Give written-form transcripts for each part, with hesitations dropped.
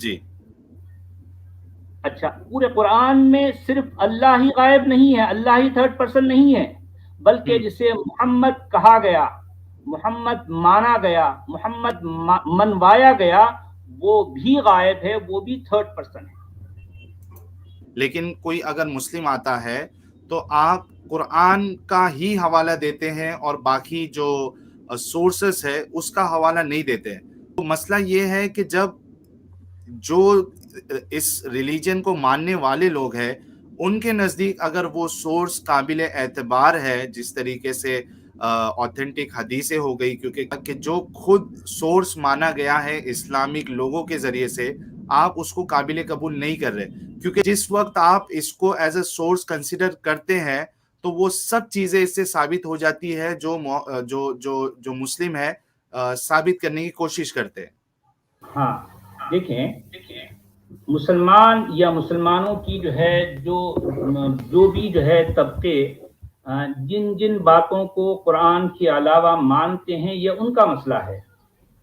جی اچھا، پورے قرآن میں صرف اللہ ہی غائب نہیں ہے، اللہ ہی تھرڈ پرسن نہیں ہے، بلکہ جسے محمد کہا گیا، محمد مانا گیا، محمد منوایا گیا، وہ بھی غائب ہے، وہ بھی تھرڈ پرسن ہے۔ لیکن کوئی اگر مسلم آتا ہے تو آپ قرآن کا ہی حوالہ دیتے ہیں اور باقی جو سورسز ہے اس کا حوالہ نہیں دیتے ہیں۔ تو مسئلہ یہ ہے کہ جب جو اس ریلیجن کو ماننے والے لوگ ہیں ان کے نزدیک اگر وہ سورس قابل اعتبار ہے، جس طریقے سے آتھینٹک حدیثیں ہو گئی، کیونکہ کہ جو خود سورس مانا گیا ہے اسلامک لوگوں کے ذریعے سے، آپ اس کو قابل قبول نہیں کر رہے، کیونکہ جس وقت آپ اس کو ایز اے سورس کنسیڈر کرتے ہیں تو وہ سب چیزیں اس سے ثابت ہو جاتی ہے جو جو مسلم ہے ثابت کرنے کی کوشش کرتے ہیں۔ ہاں دیکھیں، مسلمان یا مسلمانوں کی جو بھی طبقے جن جن باتوں کو قرآن کے علاوہ مانتے ہیں یہ ان کا مسئلہ ہے۔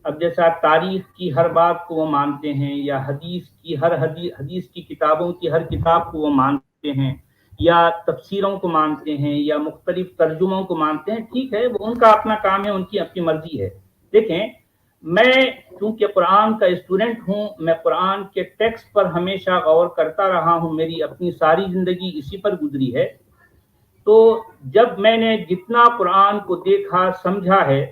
اب جیسا تاریخ کی ہر بات کو وہ مانتے ہیں، یا حدیث کی کتابوں کی ہر کتاب کو وہ مانتے ہیں، یا تفسیروں کو مانتے ہیں، یا مختلف ترجموں کو مانتے ہیں، ٹھیک ہے، وہ ان کا اپنا کام ہے، ان کی اپنی مرضی ہے۔ دیکھیں، میں چونکہ قرآن کا اسٹوڈنٹ ہوں، میں قرآن کے ٹیکسٹ پر ہمیشہ غور کرتا رہا ہوں، میری اپنی ساری زندگی اسی پر گزری ہے۔ تو جب میں نے جتنا قرآن کو دیکھا سمجھا ہے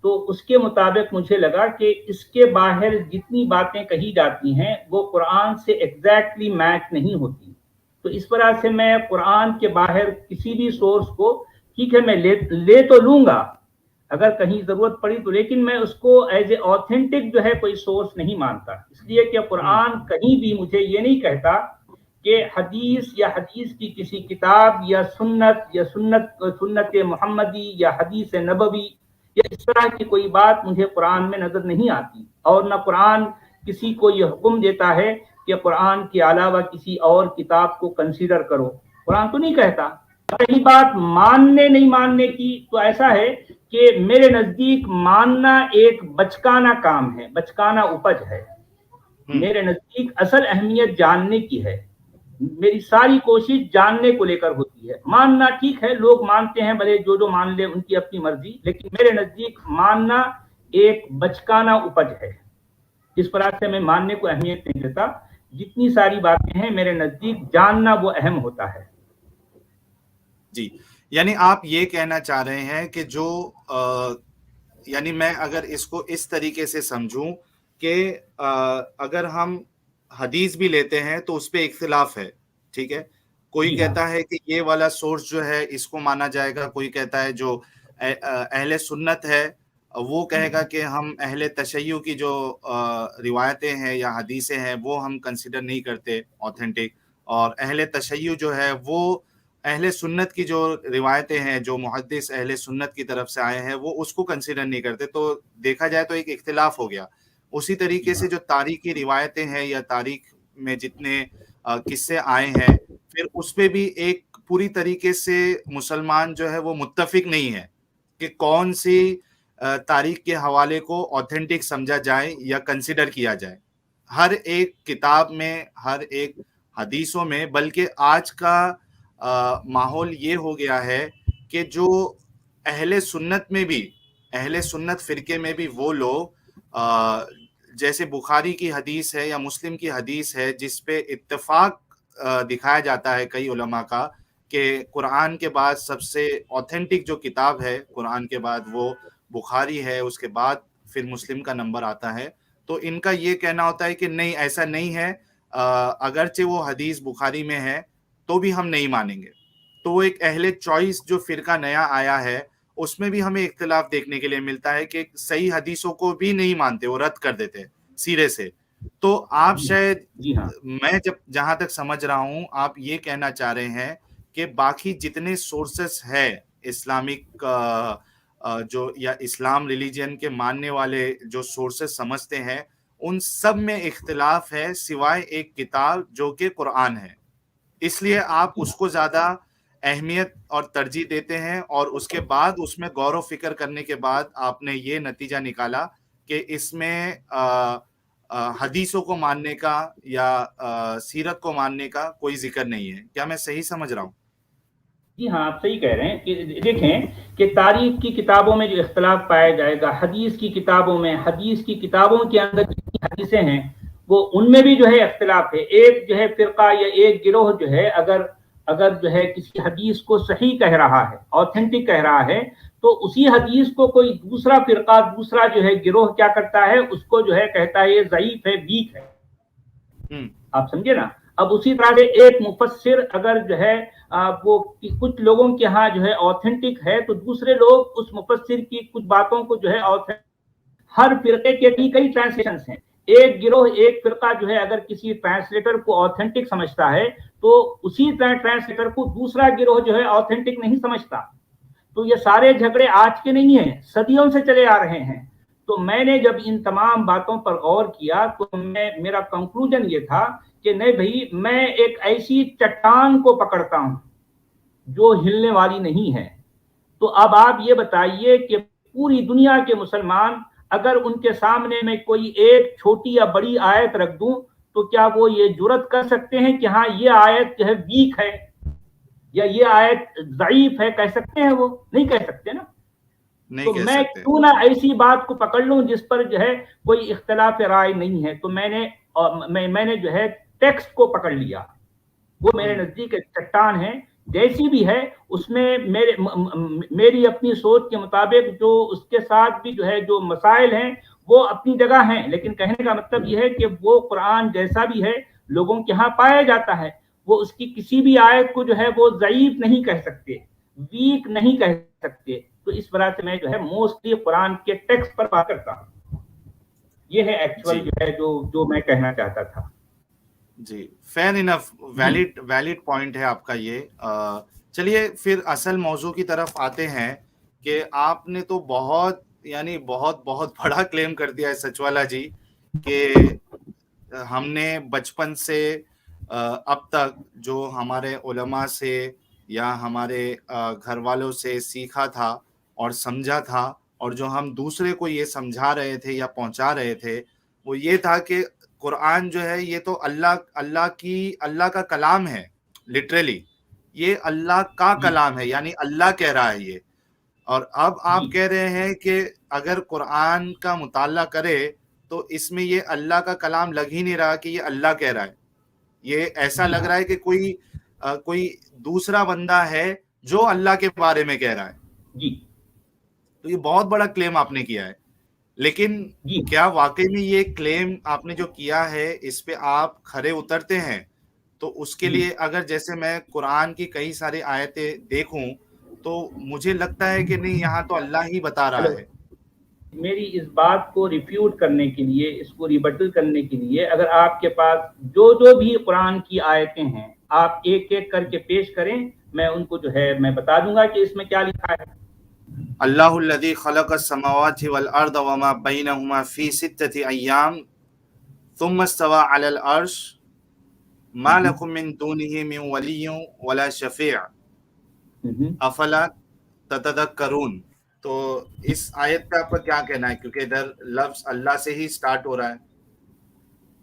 تو اس کے مطابق مجھے لگا کہ اس کے باہر جتنی باتیں کہی جاتی ہیں وہ قرآن سے ایگزیکٹلی میچ نہیں ہوتی۔ تو اس طرح سے میں قرآن کے باہر کسی بھی سورس کو، ٹھیک ہے، میں لے تو لوں گا اگر کہیں ضرورت پڑی تو، لیکن میں اس کو ایز اے آتھینٹک کوئی سورس نہیں مانتا، اس لیے کہ قرآن کہیں بھی مجھے یہ نہیں کہتا کہ حدیث یا حدیث کی کسی کتاب یا سنت محمدی یا حدیث نبوی یا اس طرح کی کوئی بات مجھے قرآن میں نظر نہیں آتی، اور نہ قرآن کسی کو یہ حکم دیتا ہے کہ قرآن کے علاوہ کسی اور کتاب کو کنسیڈر کرو، قرآن تو نہیں کہتا۔ رہی بات ماننے نہیں ماننے کی، تو ایسا ہے کہ میرے نزدیک ماننا ایک بچکانہ کام ہے، بچکانہ اپج ہے۔ میرے نزدیک اصل اہمیت جاننے کی ہے، میری ساری کوشش جاننے کو لے کر ہوتی ہے۔ ماننا ٹھیک ہے، لوگ مانتے ہیں، بھلے جو مان لے، ان کی اپنی مرضی، لیکن میرے نزدیک ماننا ایک بچکانہ اپج ہے۔ اس طرح سے میں ماننے کو اہمیت نہیں دیتا، جتنی ساری باتیں ہیں میرے نزدیک جاننا وہ اہم ہوتا ہے۔ جی، یعنی آپ یہ کہنا چاہ رہے ہیں کہ جو یعنی میں اگر اس کو اس طریقے سے سمجھوں کہ اگر ہم حدیث بھی لیتے ہیں تو اس پہ اختلاف ہے، ٹھیک ہے، کوئی جی ہاں، کہتا ہے کہ یہ والا سورس جو ہے اس کو مانا جائے گا، کوئی کہتا ہے جو اہل سنت ہے وہ کہے گا کہ ہم اہل تشیع کی جو روایتیں ہیں یا حدیثیں ہیں وہ ہم کنسیڈر نہیں کرتے آتھینٹک، اور اہل تشیع جو ہے وہ اہل سنت کی جو روایتیں ہیں، جو محدث اہل سنت کی طرف سے آئے ہیں، وہ اس کو کنسیڈر نہیں کرتے۔ تو دیکھا جائے تو ایک اختلاف ہو گیا۔ اسی طریقے جی سے ہاں، جو تاریخی روایتیں ہیں یا تاریخ میں جتنے قصے آئے ہیں، پھر اس پہ بھی ایک پوری طریقے سے مسلمان جو ہے وہ متفق نہیں ہے کہ کون سی تاریخ کے حوالے کو آتھینٹک سمجھا جائے یا کنسیڈر کیا جائے۔ ہر ایک کتاب میں، ہر ایک حدیثوں میں، بلکہ آج کا ماحول یہ ہو گیا ہے کہ جو اہل سنت میں بھی، اہل سنت فرقے میں بھی وہ لوگ جیسے بخاری کی حدیث ہے یا مسلم کی حدیث ہے جس پہ اتفاق دکھایا جاتا ہے کئی علماء کا کہ قرآن کے بعد سب سے آتھینٹک جو کتاب ہے قرآن کے بعد وہ بخاری ہے، اس کے بعد پھر مسلم کا نمبر آتا ہے، تو ان کا یہ کہنا ہوتا ہے کہ نہیں، ایسا نہیں ہے، اگرچہ وہ حدیث بخاری میں ہے تو بھی ہم نہیں مانیں گے۔ تو وہ ایک اہل چوائس جو فرقہ نیا آیا ہے اس میں بھی ہمیں اختلاف دیکھنے کے لیے ملتا ہے کہ صحیح حدیثوں کو بھی نہیں مانتے، وہ رد کر دیتے سیرے سے۔ تو آپ شاید، جی ہاں، میں جہاں تک سمجھ رہا ہوں آپ یہ کہنا چاہ رہے ہیں کہ باقی جتنے سورسز ہے اسلامک جو یا اسلام ریلیجن کے ماننے والے جو سورسز سمجھتے ہیں ان سب میں اختلاف ہے سوائے ایک کتاب جو کہ قرآن ہے، اس لیے آپ جی اس ہاں، کو زیادہ اہمیت اور ترجیح دیتے ہیں، اور اس کے بعد اس میں غور و فکر کرنے کے بعد آپ نے یہ نتیجہ نکالا کہ اس میں حدیثوں کو ماننے کا یا سیرت کو ماننے کا کوئی ذکر نہیں ہے. کیا میں صحیح سمجھ رہا ہوں؟ جی ہاں، آپ صحیح کہہ رہے ہیں کہ دیکھیں کہ تاریخ کی کتابوں میں جو اختلاف پایا جائے گا، حدیث کی کتابوں میں، حدیث کی کتابوں کے اندر جتنی حدیثیں ہیں وہ ان میں بھی جو ہے اختلاف ہے. ایک جو ہے فرقہ یا ایک گروہ جو ہے اگر جو ہے کسی حدیث کو صحیح کہہ رہا ہے، اوتھینٹک کہہ رہا ہے، تو اسی حدیث کو کوئی دوسرا فرقہ، دوسرا جو ہے گروہ کیا کرتا ہے، اس کو جو ہے کہتا ہے یہ ضعیف ہے، ویک ہے. آپ سمجھے نا. اب اسی طرح سے ایک مفسر اگر جو ہے وہ کچھ لوگوں کے ہاں جو ہے اوتھینٹک ہے، تو دوسرے لوگ اس مفسر کی کچھ باتوں کو جو ہے ہر فرقے کے کئی ٹرانسلیشنز ہیں. ایک گروہ، ایک فرقہ جو ہے اگر کسی ٹرانسلیٹر کو اوتھینٹک سمجھتا ہے تو اسی طرح ٹرانسلیٹر کو دوسرا گروہ جو ہے اوتھینٹک نہیں سمجھتا. تو یہ سارے جھگڑے آج کے نہیں ہیں، صدیوں سے چلے آ رہے ہیں. تو میں نے جب ان تمام باتوں پر غور کیا تو میرا کنکلوژن یہ تھا کہ نہیں بھائی، میں ایک ایسی چٹان کو پکڑتا ہوں جو ہلنے والی نہیں ہے. تو اب آپ یہ بتائیے کہ پوری دنیا کے مسلمان اگر ان کے سامنے میں کوئی ایک چھوٹی یا بڑی آیت رکھ دوں تو کیا وہ یہ جرت کر سکتے ہیں کہ ہاں یہ آیت جو ہے ویک ہے یا یہ آیت ضعیف ہے؟ کہہ سکتے ہیں؟ وہ نہیں کہہ سکتے نا. نہیں تو کہہ میں سکتے. کیوں نہ ایسی بات کو پکڑ لوں جس پر جو ہے کوئی اختلاف رائے نہیں ہے. تو میں نے جو ہے ٹیکسٹ کو پکڑ لیا. وہ میرے نزدیک ایک چٹان ہے، جیسی بھی ہے. اس میں میری اپنی سوچ کے مطابق جو اس کے ساتھ بھی جو ہے جو مسائل ہیں وہ اپنی جگہ ہیں، لیکن کہنے کا مطلب یہ ہے کہ وہ قرآن جیسا بھی ہے لوگوں کے ہاں پایا جاتا ہے. وہ اس کی کسی بھی آیت کو جو ہے وہ ضعیف نہیں کہہ سکتے، ویک نہیں کہہ سکتے. تو اس وجہ سے میں جو ہے موسٹلی قرآن کے ٹیکسٹ پر بات کرتا ہوں. یہ ہے ایکچوئل جو ہے جو میں کہنا چاہتا تھا. جی، فیر انف، ویلڈ پوائنٹ ہے آپ کا یہ. چلیے پھر اصل موضوع کی طرف آتے ہیں کہ آپ نے تو بہت بہت بڑا کلیم کر دیا ہے سچ والا جی کہ ہم نے بچپن سے اب تک جو ہمارے علماء سے یا ہمارے گھر والوں سے سیکھا تھا اور سمجھا تھا، اور جو ہم دوسرے کو یہ سمجھا رہے تھے یا پہنچا رہے تھے، وہ یہ تھا کہ قرآن جو ہے یہ تو اللہ کا کلام ہے. لٹرلی یہ اللہ کا کلام ہے، یعنی اللہ کہہ رہا ہے یہ. اور اب آپ کہہ رہے ہیں کہ اگر قرآن کا مطالعہ کرے تو اس میں یہ اللہ کا کلام لگ ہی نہیں رہا کہ یہ اللہ کہہ رہا ہے. یہ ایسا لگ رہا ہے کہ کوئی دوسرا بندہ ہے جو اللہ کے بارے میں کہہ رہا ہے. تو یہ بہت بڑا کلیم آپ نے کیا ہے. لیکن کیا واقعی میں یہ کلیم آپ نے جو کیا ہے اس پہ آپ کھرے اترتے ہیں؟ تو اس کے لیے اگر جیسے میں قرآن کی کئی ساری آیتیں دیکھوں تو مجھے لگتا ہے کہ نہیں، یہاں تو اللہ ہی بتا رہا ہے. میری اس بات کو ریفیوٹ کرنے کے لیے، اس کو ریبٹل کرنے کے لیے، اگر آپ کے پاس جو بھی قرآن کی آیتیں ہیں آپ ایک ایک کر کے پیش کریں، میں ان کو جو ہے میں بتا دوں گا کہ اس میں کیا لکھا ہے. اللہ الذی خلق السماوات والارض وما بینہما فی ستۃ ایام ثم استوى علی العرش ما لکم من دونہ من ولی ولا شفیع افلا تتذکرون. تو اس آیت پہ آپ کا کیا کہنا ہے؟ کیونکہ ادھر لفظ اللہ سے ہی سٹارٹ ہو رہا ہے.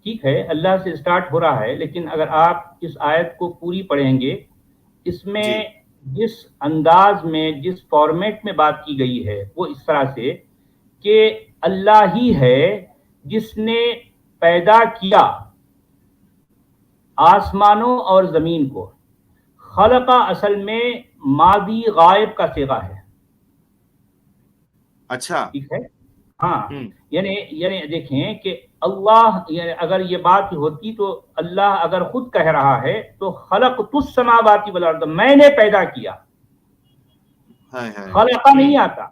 ٹھیک ہے، اللہ سے سٹارٹ ہو رہا ہے، لیکن اگر آپ اس آیت کو پوری پڑھیں گے، اس میں جس انداز میں، جس فارمیٹ میں بات کی گئی ہے وہ اس طرح سے کہ اللہ ہی ہے جس نے پیدا کیا آسمانوں اور زمین کو. خلقہ اصل میں ماضی غائب کا صیغہ ہے. اچھا، ٹھیک ہے، ہاں. یعنی دیکھیں کہ اللہ، یعنی اگر یہ بات ہوتی تو اللہ اگر خود کہہ رہا ہے تو خلقت السماوات والارض، میں نے پیدا کیا. خلقہ نہیں آتا.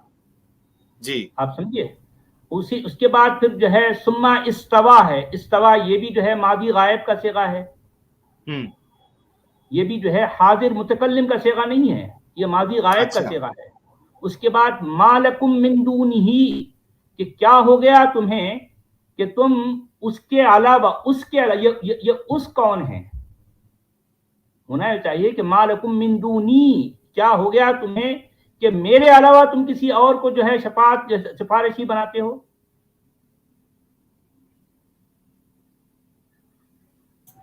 جی آپ سمجھیے. اس کے بعد پھر جو ہے ثم استوا ہے. استوا یہ بھی جو ہے ماضی غائب کا صیغہ ہے. یہ بھی جو ہے حاضر متکلم کا صیغہ نہیں ہے، یہ ماضی غائب کا صیغہ ہے. اس کے بعد ما لکم من دونہ، کہ کیا ہو گیا تمہیں کہ تم اس کے علاوہ، یہ اس کون ہے؟ ہونا چاہیے کہ ما لکم من دونی، کیا ہو گیا تمہیں کہ میرے علاوہ تم کسی اور کو جو ہے سفارشی بناتے ہو.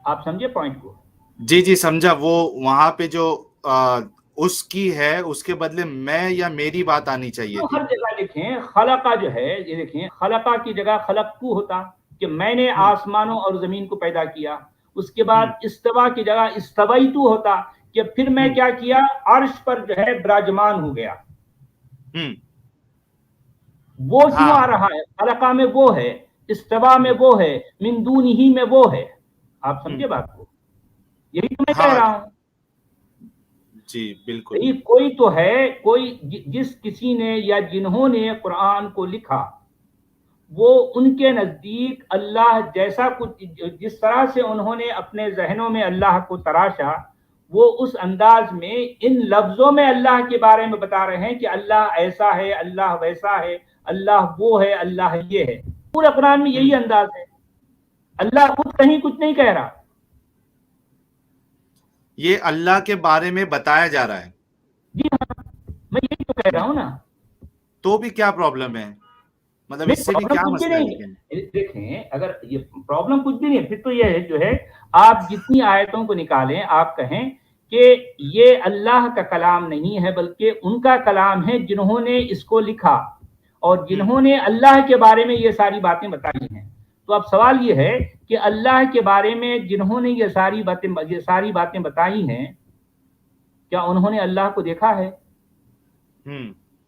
آپ سمجھے پوائنٹ کو؟ جی جی سمجھا. وہ وہاں پہ جو اس کی ہے اس کے بدلے میں یا میری بات آنی چاہیے تو تھی. ہر جگہ دیکھیں خلقہ جو ہے، یہ دیکھیں خلقہ کی جگہ خلقتو ہوتا کہ میں نے آسمانوں اور زمین کو پیدا کیا. اس کے بعد استوا کی جگہ استویتو ہوتا کہ پھر میں کیا کیا، عرش پر جو ہے براجمان ہو گیا. وہ کیوں آ رہا ہے؟ خلقہ میں وہ ہے، استوا میں وہ ہے، من دونہی میں وہ ہے. آپ سمجھے بات کو؟ یہی تو میں کہہ رہا ہوں. جی بالکل. کوئی تو ہے، کوئی جس کسی نے یا جنہوں نے قرآن کو لکھا، وہ ان کے نزدیک اللہ جیسا کچھ، جس طرح سے انہوں نے اپنے ذہنوں میں اللہ کو تراشا، وہ اس انداز میں ان لفظوں میں اللہ کے بارے میں بتا رہے ہیں کہ اللہ ایسا ہے، اللہ ویسا ہے، اللہ وہ ہے، اللہ یہ ہے. پورے قرآن میں یہی انداز ہے. اللہ خود کہیں کچھ نہیں کہہ رہا. یہ اللہ کے بارے میں بتایا جا رہا ہے. جی ہاں، میں یہی تو کہہ رہا ہوں نا. تو بھی کیا پرابلم ہے؟ مطلب اس سے بھی کیا مسئلہ ہے؟ لیکن دیکھیں اگر یہ پرابلم کچھ بھی نہیں ہے، پھر تو یہ ہے جو ہے آپ جتنی آیتوں کو نکالیں، آپ کہیں کہ یہ اللہ کا کلام نہیں ہے بلکہ ان کا کلام ہے جنہوں نے اس کو لکھا اور جنہوں نے اللہ کے بارے میں یہ ساری باتیں بتائی ہیں. تو اب سوال یہ ہے کہ اللہ کے بارے میں جنہوں نے یہ ساری باتیں بتائی ہیں، کیا انہوں نے اللہ کو دیکھا ہے؟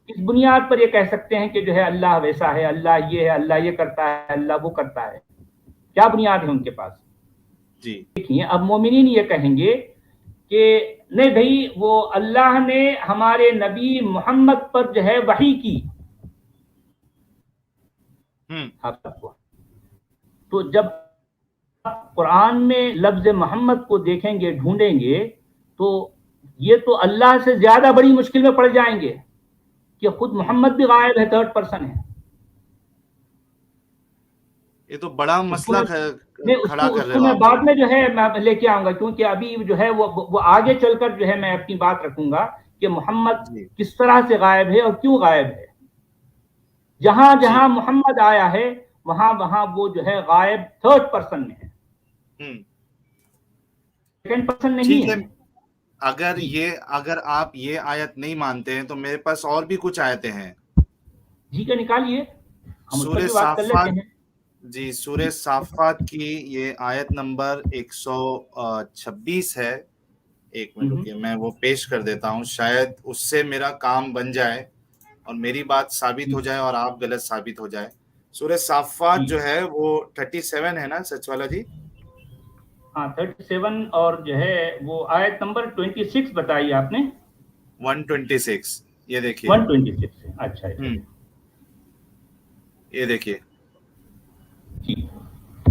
کس بنیاد پر یہ کہہ سکتے ہیں کہ جو ہے اللہ ویسا ہے، اللہ یہ ہے، اللہ یہ کرتا ہے، اللہ وہ کرتا ہے؟ کیا بنیاد ہے ان کے پاس؟ جی دیکھیے اب مومنین یہ کہیں گے کہ نہیں بھائی، وہ اللہ نے ہمارے نبی محمد پر جو ہے وحی کی. تو جب قرآن میں لفظ محمد کو دیکھیں گے، ڈھونڈیں گے، تو یہ تو اللہ سے زیادہ بڑی مشکل میں پڑ جائیں گے کہ خود محمد بھی غائب ہے، تھرڈ پرسن ہے. یہ تو بڑا مسئلہ کھڑا کر رہے ہو. ہو میں آپ. بعد میں جو ہے میں لے کے آؤں گا، کیونکہ ابھی جو ہے وہ آگے چل کر جو ہے میں اپنی بات رکھوں گا کہ محمد کس طرح سے غائب ہے اور کیوں غائب ہے. جہاں جہاں محمد آیا ہے وہاں وہاں وہ جو ہے غائب تھرڈ پرسن میں ہے، سیکنڈ پرسن نہیں ہے. اگر آپ یہ آیت نہیں مانتے ہیں تو میرے پاس اور بھی کچھ آیتیں ہیں. جی کا نکالیے، ہم اس پر سورہ بھی بات کر لیتے ہیں. جی سورہ صافات کی یہ آیت نمبر 126 ہے. ایک منٹ رکیے، میں وہ پیش کر دیتا ہوں، شاید اس سے میرا کام بن جائے اور میری بات ثابت ہو جائے اور آپ غلط ثابت ہو جائے. سورہ صافات جو ہے وہ 37 ہے نا سچ والا جی؟ ہاں 37 اور جو ہے وہ آیت نمبر 26 بتائی آپ نے. 126 یہ دیکھیے. 126 اچھا. یہ دیکھیے،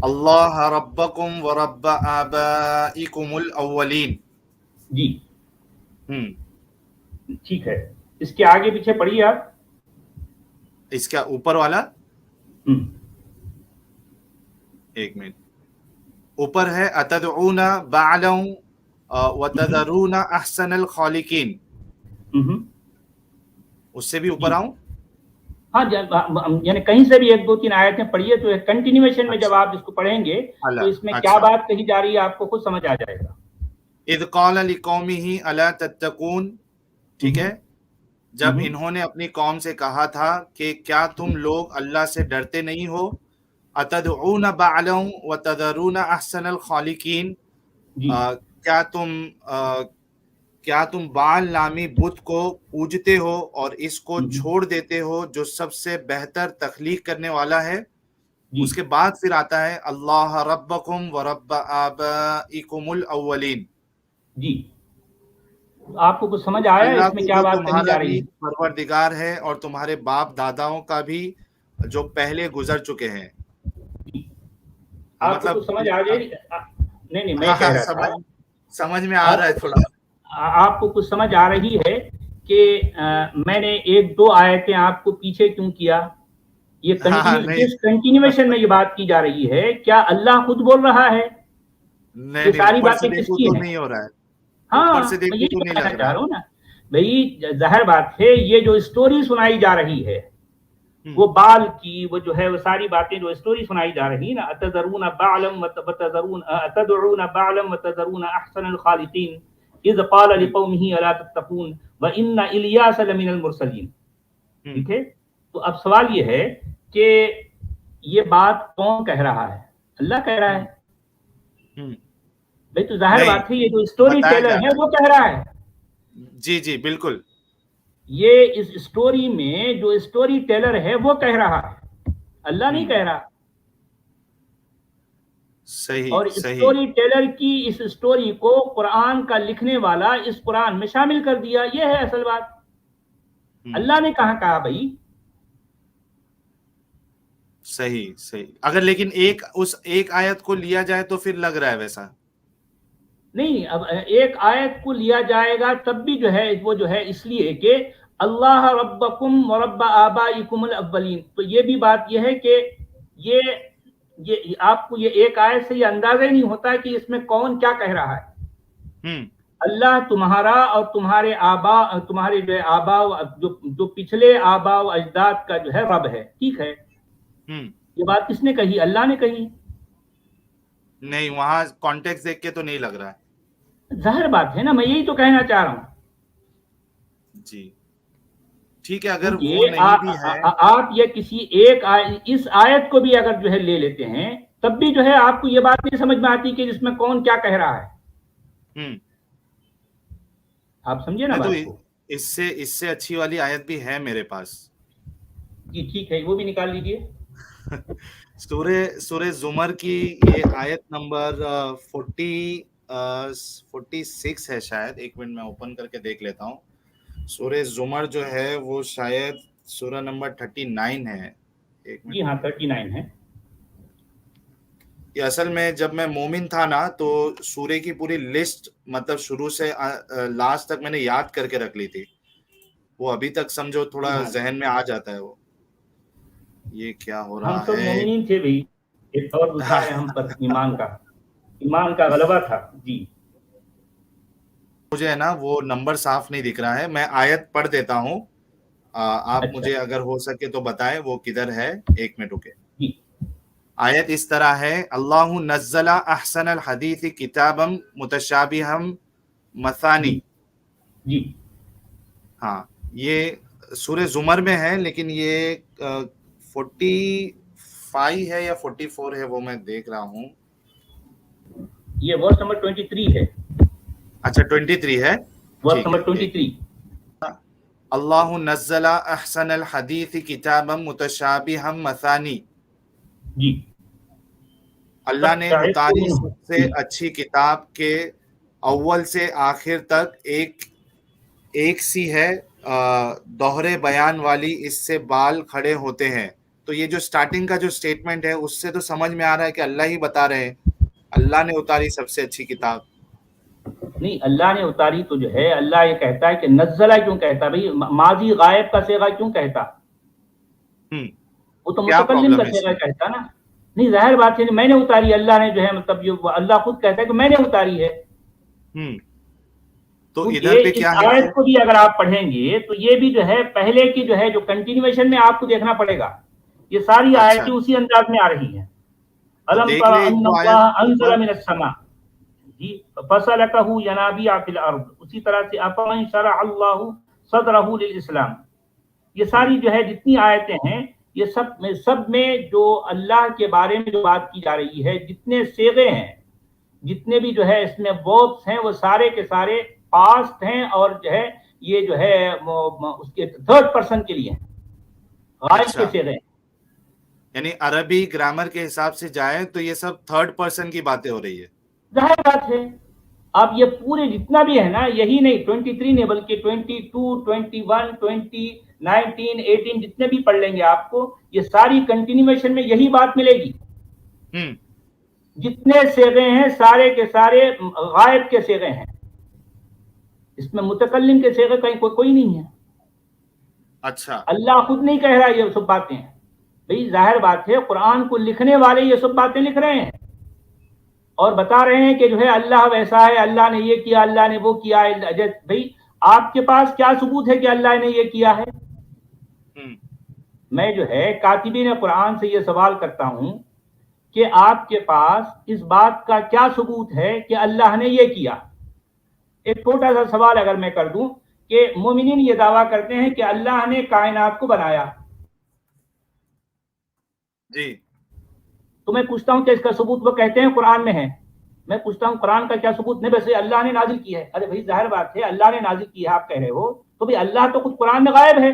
اللہ ربکم ورب آبائکم الاولین. جی ٹھیک ہے، اس کے آگے پیچھے پڑھیے آپ. اس کا اوپر والا ایک منٹ اوپر ہے، اتدعون بعلا وتذرون احسن الخالقین. اس سے بھی اوپر آؤں؟ ہاں یعنی کہیں سے بھی 1 2 3 آیتیں پڑھیے تو کنٹینیویشن میں جب آپ اس کو پڑھیں گے تو اس میں کیا بات کہی جا رہی ہے آپ کو خود سمجھ آ جائے گا. اذ قال لقومہ الا تتقون، ٹھیک ہے، جب انہوں نے اپنی قوم سے کہا تھا کہ کیا تم لوگ اللہ سے ڈرتے نہیں ہو. اتدعون بعلا وتذرون احسن الخالقین، کیا تم بعل نامی بت کو پوجتے ہو اور اس کو چھوڑ دیتے ہو جو سب سے بہتر تخلیق کرنے والا ہے. اس کے بعد پھر آتا ہے اللہ ربکم ورب آبائکم الاولین. جی آپ کو کچھ سمجھ آیا اللہ اس میں کو کیا جو بات کہی تمہارا جا رہی بھی ہے؟ پروردگار ہے اور تمہارے باپ داداؤں کا بھی جو پہلے گزر چکے ہیں. آپ کو کچھ سمجھ آ جائے؟ نہیں میں کہہ رہا تھا سمجھ میں آ رہا ہے تھوڑا. آپ کو کچھ سمجھ آ رہی ہے کہ میں نے 1 2 آیتیں آپ کو پیچھے کیوں کیا؟ یہ کنٹینیویشن میں یہ بات کی جا رہی ہے. کیا اللہ خود بول رہا ہے؟ یہ ساری باتیں کس کی ہیں؟ نہیں ہو رہا ہے. ہاں میں یہی کہنا چاہ رہا ہوں نا بھائی، ظاہر بات ہے یہ جو اسٹوری سنائی جا رہی ہے وہ بال کی وہ جو ہے وہ ساری باتیں جو اسٹوری سنائی جا رہی نا، اتذرون بعلم وتذرون اتدعون بعلم وتذرون احسن الخالقین اذ قال لقومه الا تتقون وان الیاس لمن المرسلین. ٹھیک ہے، تو اب سوال یہ ہے کہ یہ بات کون کہہ رہا ہے؟ اللہ کہہ رہا ہے بھائی، تو ظاہر بات ہے یہ جو اسٹوری ٹیلر ہے وہ کہہ رہا ہے. جی جی بالکل، یہ اس اسٹوری میں جو اسٹوری ٹیلر ہے وہ کہہ رہا ہے، اللہ نہیں کہہ رہا. صحیح اور صحیح. اسٹوری ٹیلر کی اس اسٹوری کو قرآن کا لکھنے والا اس قرآن میں شامل کر دیا. یہ ہے اصل بات. اللہ نے کہا بھائی. صحیح صحیح. اگر لیکن اس ایک آیت کو لیا جائے تو پھر لگ رہا ہے ویسا نہیں. اب ایک آیت کو لیا جائے گا تب بھی جو ہے وہ جو ہے اس لیے کہ اللہ ربکم ورب آبائکم الاولین. تو یہ بھی بات یہ ہے کہ یہ آپ کو یہ ایک آیت سے یہ اندازہ ہی نہیں ہوتا کہ اس میں کون کیا کہہ رہا ہے. اللہ تمہارا اور تمہارے آبا، تمہارے جو آبا جو پچھلے آبا و اجداد کا جو ہے رب ہے. ٹھیک ہے، یہ بات کس نے کہی؟ اللہ نے کہی. نہیں، وہاں کانٹیکسٹ دیکھ کے تو نہیں لگ رہا ہے. ظاہر بات ہے نا، میں یہی تو کہنا چاہ رہا ہوں. جی ٹھیک ہے. اگر وہ نہیں بھی ہے، آپ یہ کسی ایک اس آیت کو بھی اگر جو ہے لے لیتے ہیں تب بھی جو ہے آپ کو یہ بات نہیں سمجھ میں آتی کہ اس میں کون کیا کہہ رہا ہے. آپ سمجھے نا بات کو. اس سے اچھی والی آیت بھی ہے میرے پاس. جی ٹھیک ہے، وہ بھی نکال لیجئے. سورہ زمر کی یہ آیت نمبر 46 ہے شاید. ایک منٹ میں اوپن کر کے دیکھ لیتا ہوں. سورہ زمر جو ہے وہ شاید سورہ نمبر 39 ہے. جی ہاں 39 ہے. یہ اصل میں جب میں مومن تھا نا تو سورہ کی پوری لسٹ مطلب شروع سے لاسٹ تک میں نے یاد کر کے رکھ لی تھی. وہ ابھی تک سمجھو تھوڑا ذہن میں آ جاتا ہے. وہ یہ کیا ہو رہا ہے؟ ہم سب مومنین تھے بھائی. ایک اور دوسرا ہے ہم پر ایمان کا غلبہ تھا. جی مجھے ہے نا وہ نمبر صاف نہیں دکھ رہا ہے. میں آیت پڑھ دیتا ہوں. آپ مجھے اگر ہو سکے تو بتائیں وہ کدھر ہے. ایک منٹ رکے. آیت اس طرح ہے: اللہ نزل احسن الحدیث کتابا متشابہا مثانی. جی ہاں، یہ سورہ زمر میں ہے لیکن یہ 45 ہے یا 44 ہے وہ میں دیکھ رہا ہوں. یہ ورس نمبر 23 ہے. اچھا 23 ہے. Verse number 23. اللہ نزل احسن الحدیث کتابا متشابہا مثانی. جی، اللہ نے اتاری سب سے اچھی کتاب کے اول سے آخر تک ایک سی ہے، دوہرے بیان والی، اس سے بال کھڑے ہوتے ہیں. تو یہ جو سٹارٹنگ کا جو سٹیٹمنٹ ہے اس سے تو سمجھ میں آ رہا ہے کہ اللہ ہی بتا رہے ہیں اللہ نے اتاری سب سے اچھی کتاب. نہیں، اللہ نے اتاری تو جو ہے اللہ یہ کہتا ہے کہ نزلہ کیوں کہتا بھائی؟ ماضی غائب کا صیغہ کیوں کہتا؟ وہ تو متکلم کا صیغہ کہتا نا. نہیں، ظاہر بات ہے میں نے اتاری. اللہ نے جو ہے مطلب یہ اللہ خود کہتا ہے کہ میں نے اتاری ہے. تو ادھر پہ کیا ہے؟ آیت کو بھی اگر آپ پڑھیں گے تو یہ بھی جو ہے پہلے کی جو ہے جو کنٹینیویشن میں آپ کو دیکھنا پڑے گا. یہ ساری آیتیں اسی انداز میں آ رہی ہیں. الم تر ان اللہ انزل من السماء جی فسلکہ ینابیع فی الارض. اسی طرح سے افمن شرع اللہ صدرہ للاسلام. یہ ساری جو ہے جتنی آیتیں ہیں یہ سب میں جو اللہ کے بارے میں جو بات کی جا رہی ہے، جتنے صیغے ہیں، جتنے بھی جو ہے اس میں وربس ہیں، وہ سارے کے سارے پاسٹ ہیں اور جو ہے یہ جو ہے اس کے تھرڈ پرسن کے لیے غائب کے صیغے ہیں. یعنی عربی گرامر کے حساب سے جائیں تو یہ سب تھرڈ پرسن کی باتیں ہو رہی ہے. ظاہر بات ہے. اب یہ پورے جتنا بھی ہے نا، یہی نہیں 23 نہیں بلکہ 22 21 20 19 18 جتنے بھی پڑھ لیں گے آپ کو یہ ساری کنٹینیویشن میں یہی بات ملے گی. جتنے صیغے ہیں سارے کے سارے غائب کے صیغے ہیں. اس میں متکلم کے صیغے کہیں کوئی نہیں ہے. اچھا، اللہ خود نہیں کہہ رہا یہ سب باتیں. بھئی ظاہر بات ہے قرآن کو لکھنے والے یہ سب باتیں لکھ رہے ہیں اور بتا رہے ہیں کہ جو ہے اللہ ویسا ہے، اللہ نے یہ کیا، اللہ نے وہ کیا. بھئی آپ کے پاس کیا ثبوت ہے کہ اللہ نے یہ کیا ہے؟ میں جو ہے کاتبین قرآن سے یہ سوال کرتا ہوں کہ آپ کے پاس اس بات کا کیا ثبوت ہے کہ اللہ نے یہ کیا؟ ایک چھوٹا سا سوال اگر میں کر دوں کہ مومنین یہ دعویٰ کرتے ہیں کہ اللہ نے کائنات کو بنایا، جی تو میں پوچھتا ہوں کہ اس کا ثبوت وہ کہتے ہیں قرآن میں ہے، میں پوچھتا ہوں قرآن کا کیا ثبوت؟ نہیں، ویسے اللہ نے نازل کی ہے۔ ارے بھائی ظاہر بات ہے اللہ نے نازل کی ہے آپ کہہ رہے ہو، تو بھی اللہ تو خود قرآن میں غائب ہے۔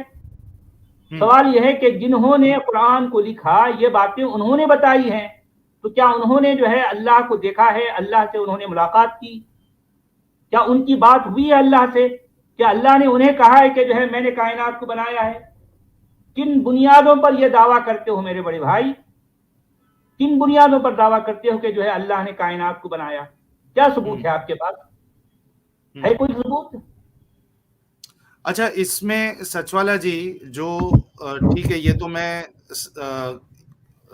سوال یہ ہے کہ جنہوں نے قرآن کو لکھا یہ باتیں انہوں نے بتائی ہیں، تو کیا انہوں نے جو ہے اللہ کو دیکھا ہے؟ اللہ سے انہوں نے ملاقات کی؟ کیا ان کی بات ہوئی ہے اللہ سے؟ کیا اللہ نے انہیں کہا ہے کہ جو ہے میں نے کائنات کو بنایا ہے؟ کن بنیادوں پر یہ دعویٰ کرتے ہو میرے بڑے بھائی؟ کن بنیادوں پر دعویٰ کرتے ہو کہ جو ہے اللہ نے کائنات کو بنایا؟ کیا ثبوت ہے آپ کے پاس؟ ہے کوئی ثبوت؟ اچھا، اس میں سچوالا جی جو ٹھیک ہے، یہ تو میں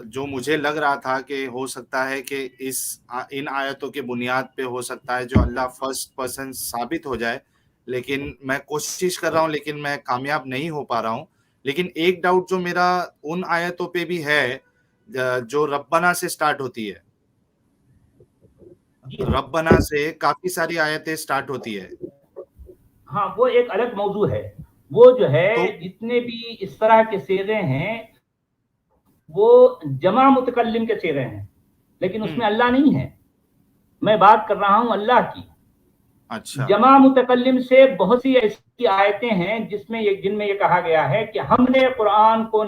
جو مجھے لگ رہا تھا کہ ہو سکتا ہے کہ ان آیتوں کے بنیاد پہ ہو سکتا ہے جو اللہ فرسٹ پرسن ثابت ہو جائے، لیکن میں کوشش کر رہا ہوں لیکن میں کامیاب نہیں ہو پا رہا ہوں۔ لیکن ایک ڈاؤٹ جو میرا ان آیتوں پہ بھی ہے جو ربنا سے سٹارٹ ہوتی ہے، ربنا سے کافی ساری آیتیں سٹارٹ ہوتی ہے۔ ہاں وہ ایک الگ موضوع ہے، وہ جو ہے تو جتنے بھی اس طرح کے صیغے ہیں وہ جمع متکلم کے صیغے ہیں، لیکن اس میں اللہ نہیں ہے۔ میں بات کر رہا ہوں اللہ کی۔ اچھا، جمع متکلم سے بہت سی ایسی آیتیں ہیں جن میں یہ کہا گیا ہے کہ ہم نے قرآن کو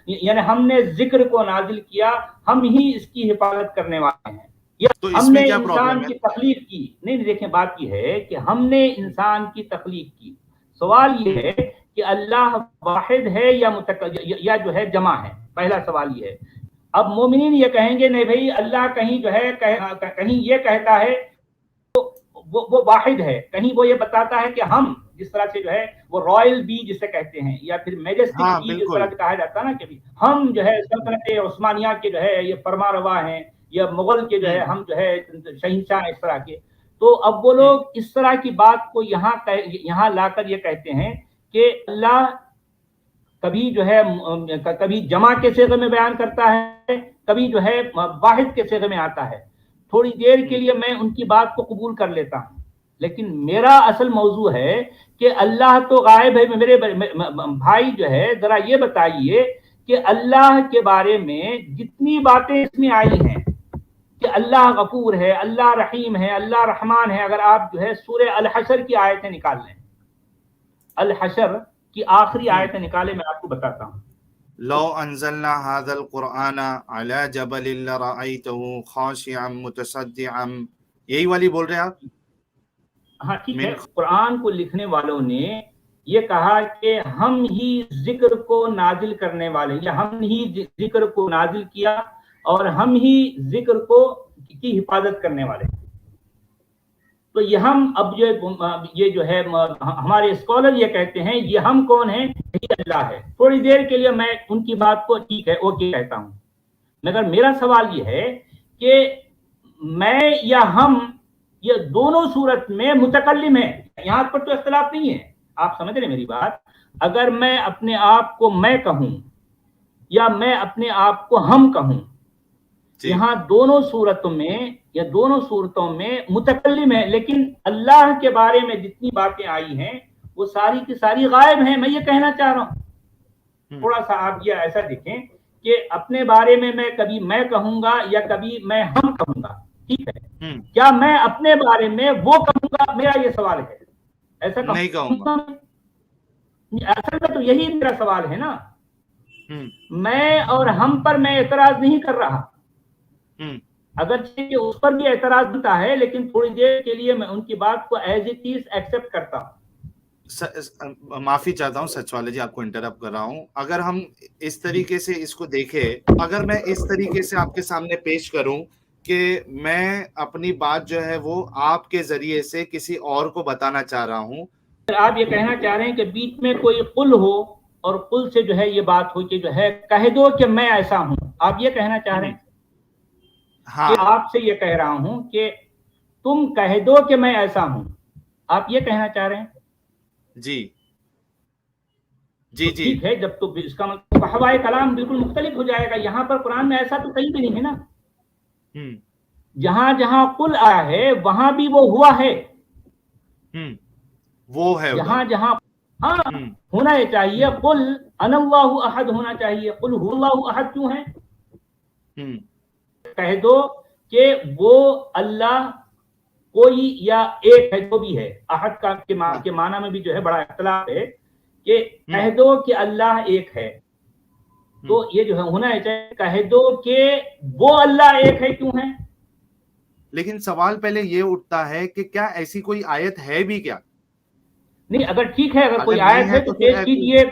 یعنی ہم نے ذکر کو نازل کیا، ہم ہی اس کی حفاظت کرنے والے ہیں، یا تو ہم اس نے میں کیا انسان پرابلم ہے؟ کی تخلیق کی۔ نہیں دیکھیں، بات یہ ہے کہ ہم نے انسان کی تخلیق کی۔ سوال یہ ہے کہ اللہ واحد ہے یا جو ہے جمع ہے، پہلا سوال یہ ہے۔ اب مومنین یہ کہیں گے نہیں بھائی اللہ کہیں جو ہے کہیں یہ کہتا ہے وہ واحد ہے، کہیں وہ یہ بتاتا ہے کہ ہم جس طرح سے جو ہے وہ رائل بی جسے کہتے ہیں، یا پھر میجسٹک ہاں بی جس بالکل، طرح سے کہا جاتا ہے نا کہ ہم جو ہے سلطنت عثمانیہ کے جو ہے یہ فرما روا ہیں، یا مغل کے جو ہے ہم جو ہے شہنشاہ اس طرح کے۔ تو اب وہ لوگ اس طرح کی بات کو یہاں لا کر یہ کہتے ہیں کہ اللہ کبھی جو ہے کبھی جمع کے صیغے میں بیان کرتا ہے، کبھی جو ہے واحد کے صیغے میں آتا ہے۔ تھوڑی دیر کے لیے میں ان کی بات کو قبول کر لیتا ہوں، لیکن میرا اصل موضوع ہے کہ اللہ تو غائب ہے۔ میرے بھائی جو ہے ذرا یہ بتائیے کہ اللہ کے بارے میں جتنی باتیں اس میں آئی ہیں کہ اللہ غفور ہے، اللہ رحیم ہے، اللہ رحمان ہے، اگر آپ جو ہے سورہ الحشر کی آیتیں نکال لیں، الحشر کی آخری آیتیں نکالے، میں آپ کو بتاتا ہوں۔ لو انزلنا هذا القرآن على جبل لرأيته خاشعا متصدعا، یہی والی بول رہے ہیں آپ؟ ہاں ٹھیک ہے، قرآن کو لکھنے والوں نے یہ کہا کہ ہم ہی ذکر کو نازل کرنے والے، یا ہم ہی ذکر کو نازل کیا اور ہم ہی ذکر کی حفاظت کرنے والے۔ تو یہ ہم اب یہ جو ہے ہمارے اسکالر یہ کہتے ہیں یہ ہم کون ہیں؟ یہی اللہ ہے۔ تھوڑی دیر کے لیے میں ان کی بات کو ٹھیک ہے اوکے کہتا ہوں، مگر میرا سوال یہ ہے کہ میں یا ہم یہ دونوں صورت میں متکلم ہیں، یہاں پر تو اختلاف نہیں ہے۔ آپ سمجھ رہے میری بات؟ اگر میں اپنے آپ کو میں کہوں یا میں اپنے آپ کو ہم کہوں، یہاں دونوں صورتوں میں متکلم ہے، لیکن اللہ کے بارے میں جتنی باتیں آئی ہیں وہ ساری کی ساری غائب ہیں۔ میں یہ کہنا چاہ رہا ہوں، تھوڑا سا آپ یہ ایسا دیکھیں کہ اپنے بارے میں کبھی میں کہوں گا یا کبھی میں ہم کہوں گا، ٹھیک ہے؟ کیا میں اپنے بارے میں وہ کہوں گا؟ میرا یہ سوال ہے، ایسا نہیں کہوں گا۔ اصل میں تو یہی میرا سوال ہے نا۔ میں اور ہم پر میں اعتراض نہیں کر رہا، اگرچہ اس پر بھی اعتراض بنتا ہے، لیکن تھوڑی دیر کے لیے میں ان کی بات کو ایز اٹ از ایکسپٹ کرتا ہوں۔ معافی چاہتا ہوں سچ والے جی، آپ کو انٹرپٹ کر رہا ہوں۔ اگر ہم اس طریقے سے اس کو دیکھیں، اگر میں اس طریقے سے آپ کے سامنے پیش کروں کہ میں اپنی بات جو ہے وہ آپ کے ذریعے سے کسی اور کو بتانا چاہ رہا ہوں، آپ یہ کہنا چاہ رہے ہیں کہ بیچ میں کوئی قل ہو اور قل سے جو ہے یہ بات ہو کہ جو ہے کہہ دو کہ میں ایسا ہوں، آپ یہ کہنا چاہ رہے ہیں؟ ہاں، کہ آپ سے یہ کہہ رہا ہوں کہ تم کہہ دو کہ میں ایسا ہوں، آپ یہ کہنا چاہ رہے ہیں؟ جی جی تو جی ٹھیک ہے، جب تو اس کا مطلب ہوائے کلام بالکل مختلف ہو جائے گا. یہاں پر قرآن میں ایسا تو کہیں بھی نہیں ہے نا. ہوں جہاں جہاں قل آیا ہے وہاں بھی وہ ہوا ہے. ہوں وہ ہے ادھر. جہاں جہاں ہاں ہوں ہونا یہ چاہیے. ہوں قل انا اللہ احد ہونا چاہیے. قل هو اللہ احد کیوں ہے؟ ہوں کہہ دو کہ وہ اللہ کوئی یا ایک ہے، جو بھی ہے. احد کا ہاں کے معنی میں بھی جو ہے بڑا اختلاف ہے کہ ہوں کہہ دو کہ اللہ ایک ہے. تو ہوں یہ جو ہے ہونا چاہیے کہہ دو کہ وہ اللہ ایک ہے کیوں ہے. لیکن سوال پہلے یہ اٹھتا ہے کہ کیا ایسی کوئی آیت ہے بھی کیا؟ نہیں، اگر ٹھیک ہے، اگر اگر کوئی نہیں آیت ہے تو تو پھر پیش کیجئے.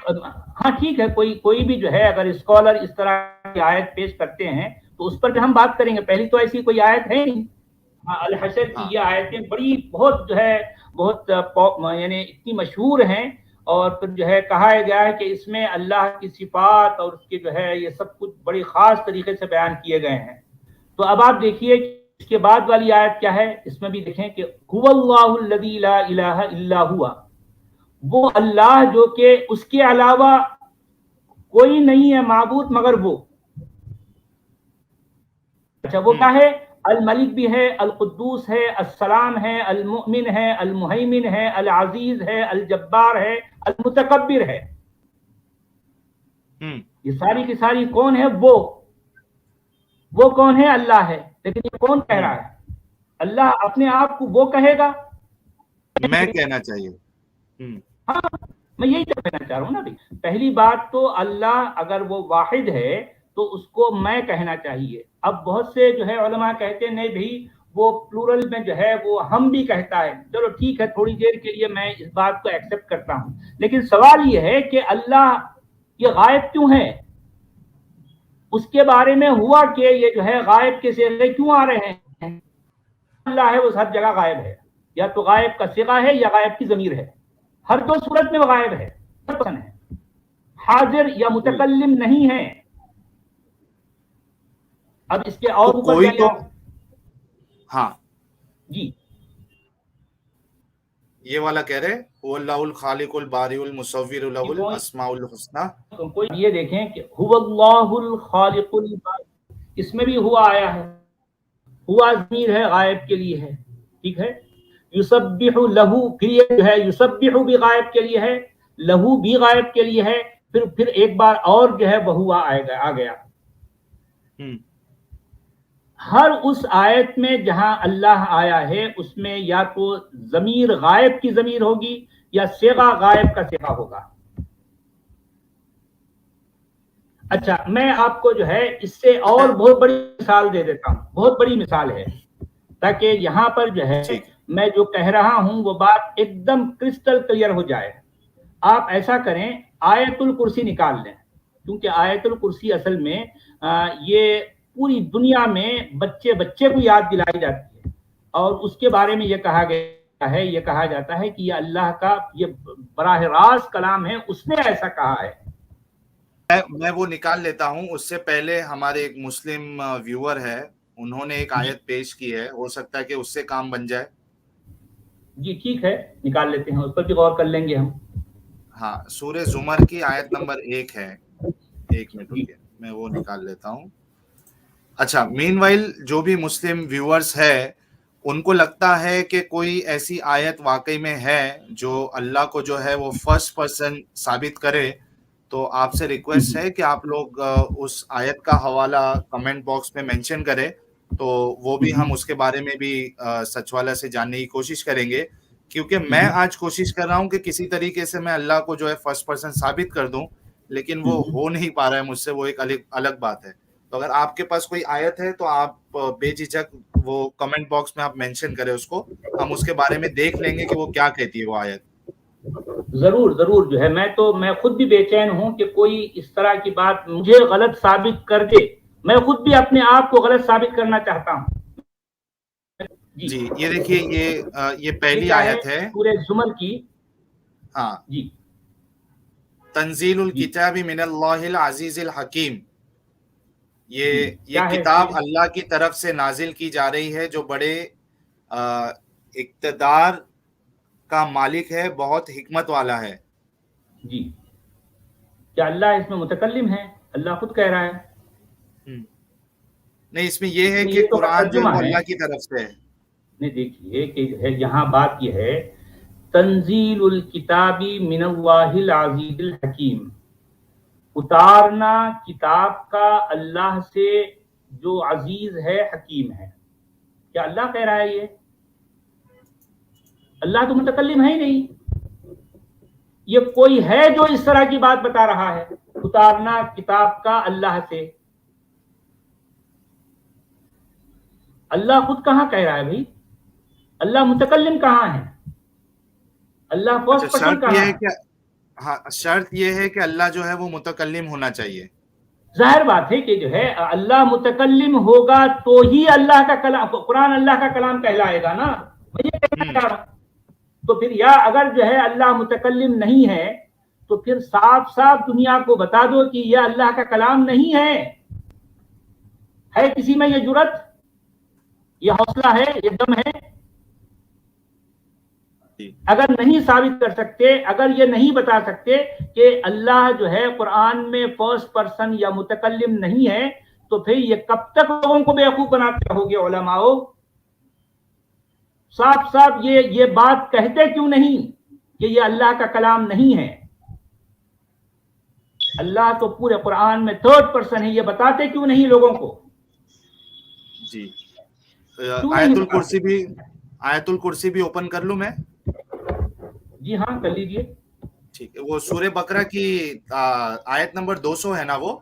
ہاں ٹھیک ہے، کوئی بھی جو ہے اگر اسکالر اس طرح کی آیت پیش کرتے ہیں تو اس پر جو ہم بات کریں گے. پہلی تو ایسی کوئی آیت ہے نہیں. ہاں، الحشر کی ہاں یہ آیتیں بڑی بہت جو ہے بہت یعنی اتنی مشہور ہیں. اور پھر جو ہے کہا گیا ہے کہ اس میں اللہ کی صفات اور اس کے جو ہے یہ سب کچھ بڑی خاص طریقے سے بیان کیے گئے ہیں. تو اب آپ دیکھیے اس کے بعد والی آیت کیا ہے. اس میں بھی دیکھیں کہ هو اللہ الذی لا الہ الا ہوا، وہ اللہ جو کہ اس کے علاوہ کوئی نہیں ہے معبود مگر وہ. اچھا، وہ کیا ہے؟ الملک بھی ہے، القدوس ہے، السلام ہے، المؤمن ہے، المہیمن ہے، العزیز ہے، الجبار ہے، المتکبر ہے. ہوں یہ ساری کی ساری کون ہے؟ وہ کون ہے؟ اللہ ہے. لیکن یہ کون کہہ ہوں رہا ہے؟ اللہ اپنے آپ کو وہ کہے گا. میں کہنا چاہیے. ہوں ہاں، میں یہی تو کہنا چاہ رہا ہوں نا بھائی. پہلی بات تو اللہ اگر وہ واحد ہے تو اس کو میں کہنا چاہیے. اب بہت سے جو ہے علماء کہتے ہیں نہیں بھائی وہ پلورل میں جو ہے وہ ہم بھی کہتا ہے. چلو ٹھیک ہے، تھوڑی دیر کے لیے میں اس بات کو ایکسپٹ کرتا ہوں. لیکن سوال یہ ہے کہ اللہ یہ غائب کیوں ہے؟ اس کے بارے میں ہوا کہ یہ جو ہے غائب کے صیغے کیوں آ رہے ہیں؟ اللہ ہے وہ ہر جگہ غائب ہے. یا تو غائب کا صیغہ ہے یا غائب کی ضمیر ہے. ہر دو صورت میں وہ غائب ہے. حاضر یا جی متکلم نہیں ہے. اب اس کے تو اور اوپر کوئی جائیں تو آپ. ہاں جی یہ والا کہہ رہے هو اللہ الخالق البارئ المصور له الاسماء الحسنى. کوئی یہ دیکھیں کہ هو اللہ الخالق البارئ، اس میں بھی ہوا آیا ہے. ہوا ضمیر ہے، غائب کے لیے ہے. ٹھیک ہے. یسبح لہو، پھر یہ جو ہے یسبح بھی غائب کے لیے ہے، لہو بھی غائب کے لیے ہے. پھر ایک بار اور جو ہے وہ ہوا آ گیا. ہر اس آیت میں جہاں اللہ آیا ہے اس میں یا تو ضمیر غائب کی ضمیر ہوگی یا صیغہ غائب کا صیغہ ہوگا. اچھا، میں آپ کو جو ہے اس سے اور بہت بڑی مثال دے دیتا ہوں. بہت بڑی مثال ہے تاکہ یہاں پر جو ہے ٹھیک ہے. میں جو کہہ رہا ہوں وہ بات ایک دم کرسٹل کلیئر ہو جائے. آپ ایسا کریں، آیت الکرسی نکال لیں. کیونکہ آیت الکرسی اصل میں یہ پوری دنیا میں بچے کو یاد دلائی جاتی ہے. اور اس کے بارے میں یہ کہا گیا ہے، یہ کہا جاتا ہے کہ یہ اللہ کا یہ براہ راست کلام ہے، اس نے ایسا کہا ہے. میں وہ نکال لیتا ہوں. اس سے پہلے ہمارے ایک مسلم ویور ہے، انہوں نے ایک آیت پیش کی ہے، ہو سکتا ہے کہ اس سے کام بن جائے. جی ٹھیک ہے، نکال لیتے ہیں، اس پر بھی غور کر لیں گے ہم. ہاں، سورہ زمر کی آیت نمبر 1 ہے. ایک منٹ جی رکیے، میں وہ نکال لیتا ہوں. اچھا، مین وائل جو بھی مسلم ویورز ہے ان کو لگتا ہے کہ کوئی ایسی آیت واقعی میں ہے جو اللہ کو جو ہے وہ فرسٹ پرسن ثابت کرے، تو آپ سے ریکویسٹ ہے کہ آپ لوگ اس آیت کا حوالہ کمنٹ باکس میں مینشن کریں، تو وہ بھی ہم اس کے بارے میں بھی سچ والا سے جاننے کی کوشش کریں گے. کیونکہ میں آج کوشش کر رہا ہوں کہ کسی طریقے سے میں اللہ کو جو ہے فرسٹ پرسن ثابت کر دوں، لیکن وہ ہو نہیں پا رہا ہے مجھ سے. وہ ایک الگ بات ہے. تو اگر آپ کے پاس کوئی آیت ہے تو آپ بے جھجک وہ کمنٹ باکس میں آپ مینشن کریں اس کو، ہم اس کے بارے میں دیکھ لیں گے کہ وہ کیا کہتی ہے وہ آیت. ضرور جو ہے. میں خود بھی بے چین ہوں کہ کوئی اس طرح کی بات مجھے غلط ثابت کر دے. میں خود بھی اپنے آپ کو غلط ثابت کرنا چاہتا ہوں. جی یہ دیکھیے، یہ پہلی کیا ہے آیت ہے. سورہ زمر کی. ہاں، جی تنزیل جی الکتاب من اللہ العزیز الحکیم. جی یہ کیا ہے اس کتاب میں؟ اللہ کی طرف سے نازل کی جا رہی ہے جو بڑے اقتدار کا مالک ہے، بہت حکمت والا ہے. جی کیا اللہ اس میں متکلم ہے؟ اللہ خود کہہ رہا ہے. نہیں، اس میں یہ ہے نہیں، کہ یہ تو قرآن جو ہے ترجمہ وہ ہے. اللہ کی طرف سے ہے. نہیں، دیکھیے کہ جو ہے یہاں بات یہ ہے، تنزیل الکتاب من اللہ العزیز الحکیم، اتارنا کتاب کا اللہ سے جو عزیز ہے، حکیم ہے. کیا اللہ کہہ رہا ہے یہ؟ اللہ تو متکلم ہے ہی نہیں. یہ کوئی ہے جو اس طرح کی بات بتا رہا ہے، اتارنا کتاب کا اللہ سے. اللہ خود کہاں کہہ رہا ہے بھائی؟ اللہ متکلم کہاں ہے؟ اللہ فرسٹ پرسن شرط یہ کہاں ہے ہے؟ کہ ہاں، شرط یہ ہے کہ اللہ جو ہے وہ متکلم ہونا چاہیے. ظاہر بات ہے کہ جو ہے اللہ متکلم ہوگا تو ہی اللہ کا کلام، قرآن اللہ کا کلام کہلائے گا نا. میں یہ کہنا چاہ رہا ہوں. تو پھر یا اگر جو ہے اللہ متکلم نہیں ہے تو پھر صاف صاف دنیا کو بتا دو کہ یہ اللہ کا کلام نہیں ہے. ہے کسی میں یہ جرت، یہ حوصلہ ہے، یہ دم ہے؟ اگر نہیں ثابت کر سکتے، اگر یہ نہیں بتا سکتے کہ اللہ جو ہے قرآن میں فرسٹ پرسن یا متکلم نہیں ہے، تو پھر یہ کب تک لوگوں کو بیوقوف بناتے رہو گے علماؤ؟ صاف صاف یہ بات کہتے کیوں نہیں کہ یہ اللہ کا کلام نہیں ہے؟ اللہ تو پورے قرآن میں تھرڈ پرسن ہے، یہ بتاتے کیوں نہیں لوگوں کو؟ جی، کیوں آیت نہیں الکرسی بتاتے؟ آیت الکرسی بھی اوپن کر لوں میں؟ جی ہاں، کر لیجیے. ٹھیک ہے. وہ سورہ بقرہ کی آیت نمبر 200 ہے نا وہ؟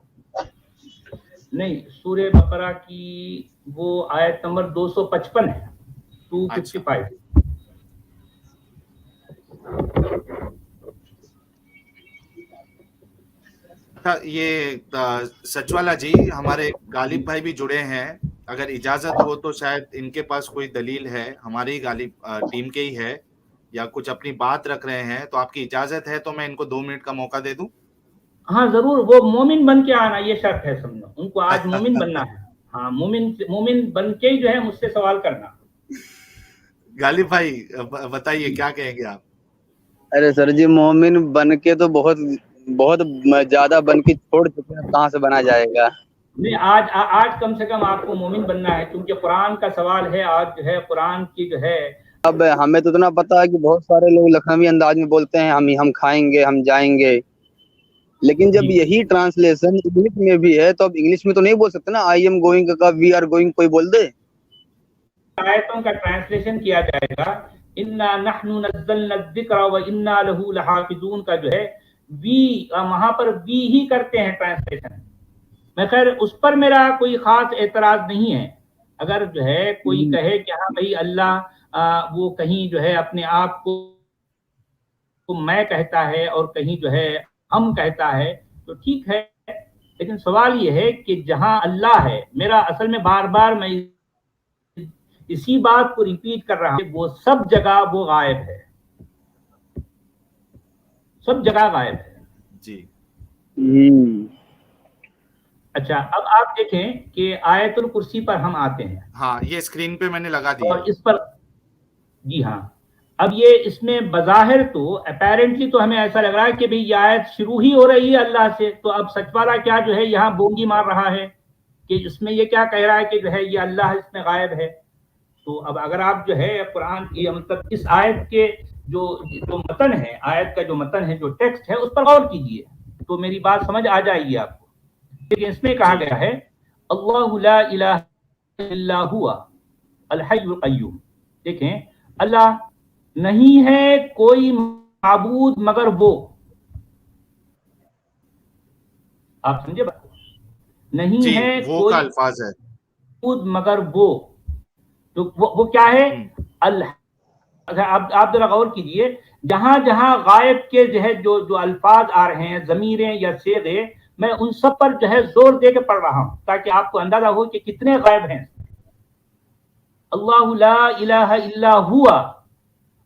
نہیں، سورہ بقرہ کی وہ آیت نمبر 255 ہے، 255. یہ سچوالا جی، ہمارے غالب بھائی بھی جڑے ہیں، اگر اجازت ہو تو شاید ان کے پاس کوئی دلیل ہے، ہماری غالب ٹیم کے ہی ہے، یا کچھ اپنی بات رکھ رہے ہیں، تو آپ کی اجازت ہے تو میں ان کو 2 منٹ کا موقع دے دوں؟ ہاں ضرور. وہ مومن بن کے آنا، یہ شرط ہے سمجھو. ان کو آج مومن بننا ہے. ہاں، مومن بن کے ہی جو ہے مجھ سے سوال کرنا. غالب بھائی بتائیے کیا کہیں گے آپ؟ ارے سر جی، مومن بن کے تو بہت بہت زیادہ بن کے چھوڑ چکے ہیں، کہاں سے بنا جائے گا؟ نہیں، آج کم سے کم آپ کو مومن بننا ہے، کیونکہ قرآن کا سوال ہے آج جو ہے، قرآن کی جو ہے. اب ہمیں تو اتنا پتا ہے کہ بہت سارے لوگ لکھنوی انداز میں بولتے ہیں ہم کھائیں گے، ہم جائیں گے، لیکن جب یہی ٹرانسلیشن انگلش میں بھی ہے تو اب انگلش میں تو نہیں بول سکتے نا آئی ایم گوئنگ کا وی آر گوئنگ کوئی بول دے. آیتوں کا ٹرانسلیشن کیا جائے گا. انا نحن نزلنا الذکر وانا له لحافظون کا جو ہے وی، وہاں پر وی ہی کرتے ہیں ٹرانسلیشن. میں خیر اس پر میرا کوئی خاص اعتراض نہیں ہے. اگر جو ہے کوئی کہے کہ ہاں بھائی اللہ وہ کہیں جو ہے اپنے آپ کو میں کہتا ہے اور کہیں جو ہے ہم کہتا ہے تو ٹھیک ہے، لیکن سوال یہ ہے کہ جہاں اللہ ہے، میرا اصل میں بار بار میں اسی بات کو ریپیٹ کر رہا ہوں، وہ سب جگہ وہ غائب ہے، سب جگہ غائب ہے. جی. اچھا، اب آپ دیکھیں کہ آیت الکرسی پر ہم آتے ہیں. ہاں، یہ اسکرین پہ میں نے لگا دی اور اس پر جی ہاں، اب یہ اس میں بظاہر تو اپیرنٹلی تو ہمیں ایسا لگ رہا ہے کہ بھئی یہ آیت شروع ہی ہو رہی ہے اللہ سے، تو اب سچ والا کیا جو ہے یہاں بونگی مار رہا ہے کہ اس میں یہ کیا کہہ رہا ہے کہ جو ہے یہ اللہ اس میں غائب ہے. تو اب اگر آپ جو ہے قرآن کی مطلب اس آیت کے جو متن ہے، آیت کا جو متن ہے، جو ٹیکسٹ ہے، اس پر غور کیجئے تو میری بات سمجھ آ جائے گی آپ کو. لیکن اس میں کہا گیا ہے اللہ لا الہ الا ہوا الحی القیوم. دیکھیں، اللہ نہیں ہے کوئی معبود مگر وہ. آپ سمجھے بات؟ نہیں ہے وہ کوئی کا الفاظ ہے معبود مگر وہ. تو وہ کیا ہے؟ اللہ. آپ ذرا غور کیجئے، جہاں جہاں غائب کے جو ہے جو الفاظ آ رہے ہیں، ضمیریں یا صیغے، میں ان سب پر جو ہے زور دے کے پڑھ رہا ہوں تاکہ آپ کو اندازہ ہو کہ کتنے غائب ہیں. اللہ لا الہ الا ہوا،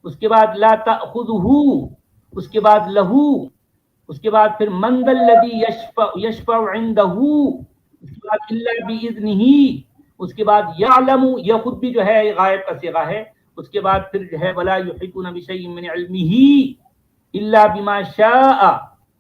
اس کے بعد لا تأخذہ، اس کے بعد لہو، اس کے بعد پھر من ذا الذی یشفع عندہ، اس کے بعد الا باذنہ، اس کے بعد یعلم، یہ خود بھی جو ہے غائب کا صیغہ ہے. اس کے بعد پھر جو ہے ولا یحیطون بشیء من علمہ الا بما شاء،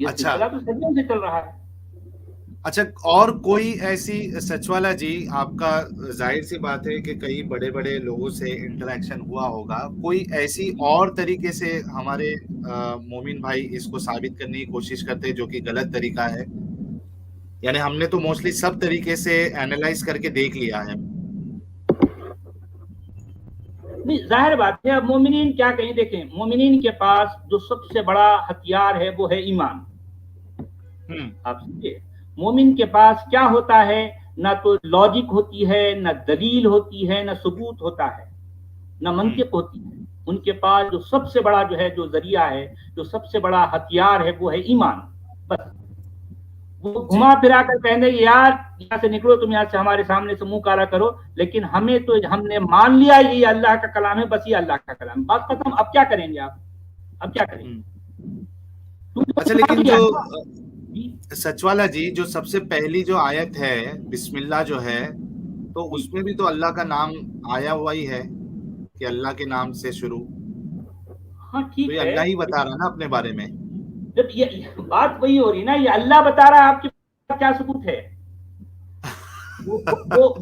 یہ اچھا سلسلہ تو صدیوں سے چل رہا ہے. اچھا، اور کوئی ایسی سچوالا جی، آپ کا ظاہر سی بات ہے کہ کئی بڑے بڑے لوگوں سے انٹریکشن ہوا ہوگا، کوئی ایسی اور طریقے سے ہمارے مومن بھائی اس کو ثابت کرنے کی کوشش کرتے ہیں جو کہ غلط طریقہ ہے؟ یعنی ہم نے تو موسٹلی سب طریقے سے اینالائز کر کے دیکھ لیا ہے. نہیں ظاہر بات ہے. اب مومنین کیا کہیں، دیکھیں مومنین کے پاس جو سب سے بڑا ہتھیار ہے وہ ہے ایمان. آپ سمجھے، مومن کے پاس کیا ہوتا ہے؟ نہ تو لاجک ہوتی ہے، نہ دلیل ہوتی ہے، نہ ثبوت ہوتا ہے، نہ منطق ہوتی ہے. ان کے پاس جو سب سے بڑا جو ہے جو ذریعہ ہے، جو سب سے بڑا ہتھیار ہے وہ ہے ایمان. بس وہ گھما پھرا کر کہیں گے یار یہاں سے نکلو، تم یہاں سے ہمارے سامنے سے منہ کالا کرو، لیکن ہمیں تو ہم نے مان لیا یہ اللہ کا کلام ہے، بس یہ اللہ کا کلام. بات ختم. اب کیا کریں گے آپ؟ اب کیا کریں گے؟ اچھا لیکن جو سچوالا جی، جو سب سے پہلی جو آیت ہے بسم اللہ جو ہے، تو اس میں بھی تو اللہ کا نام آیا ہوا ہی ہے کہ اللہ کے نام سے شروع. ہاں تو ٹھیک یہ ہے، اللہ ہی بتا رہا نا اپنے بارے میں. جب یہ بات وہی ہو رہی نا، یہ اللہ بتا رہا ہے، آپ کے پاس کیا ثبوت ہے؟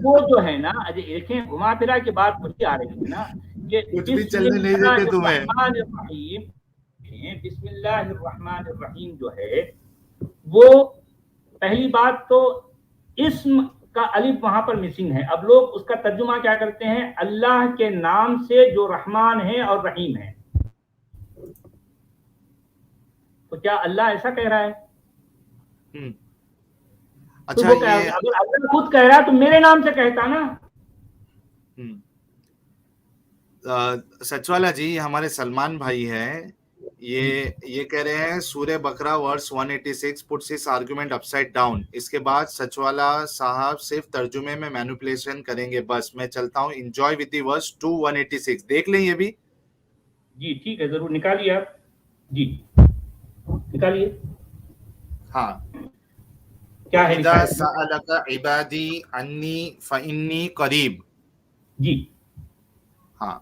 وہ جو ہے نا، دیکھیں گھما پھرا کے بات وہی آ رہی ہے نا کہ کچھ بھی بسم چلنے نہیں اللہ دیتے تمہیں. الرحمن الرحیم. بسم اللہ الرحمن الرحیم جو ہے وہ پہلی بات تو اسم کا الف وہاں پر مسنگ ہے. اب لوگ اس کا ترجمہ کیا کرتے ہیں؟ اللہ کے نام سے جو رحمان ہے اور رحیم ہے. تو کیا اللہ ایسا کہہ رہا ہے؟ تو اچھا وہ یہ اگر اللہ خود کہہ رہا ہے تو میرے نام سے کہتا نا. سچوالا جی، ہمارے سلمان بھائی ہیں، یہ کہہ رہے ہیں سورہ بقرہ ورس 186 puts his argument upside down. اس کے بعد سچوالا صاحب صرف ترجمے میں مینوپولیشن کریں گے. بس میں چلتا ہوں. Enjoy with the verse 2:186. دیکھ لیں یہ بھی. جی ٹھیک ہے، ضرور نکالیے آپ. جی نکالیے. ہاں. کیا ہے وَإِذَا سَأَلَكَ عِبَادِي عَنِّي فَإِنِّي قَرِيبٌ. جی ہاں،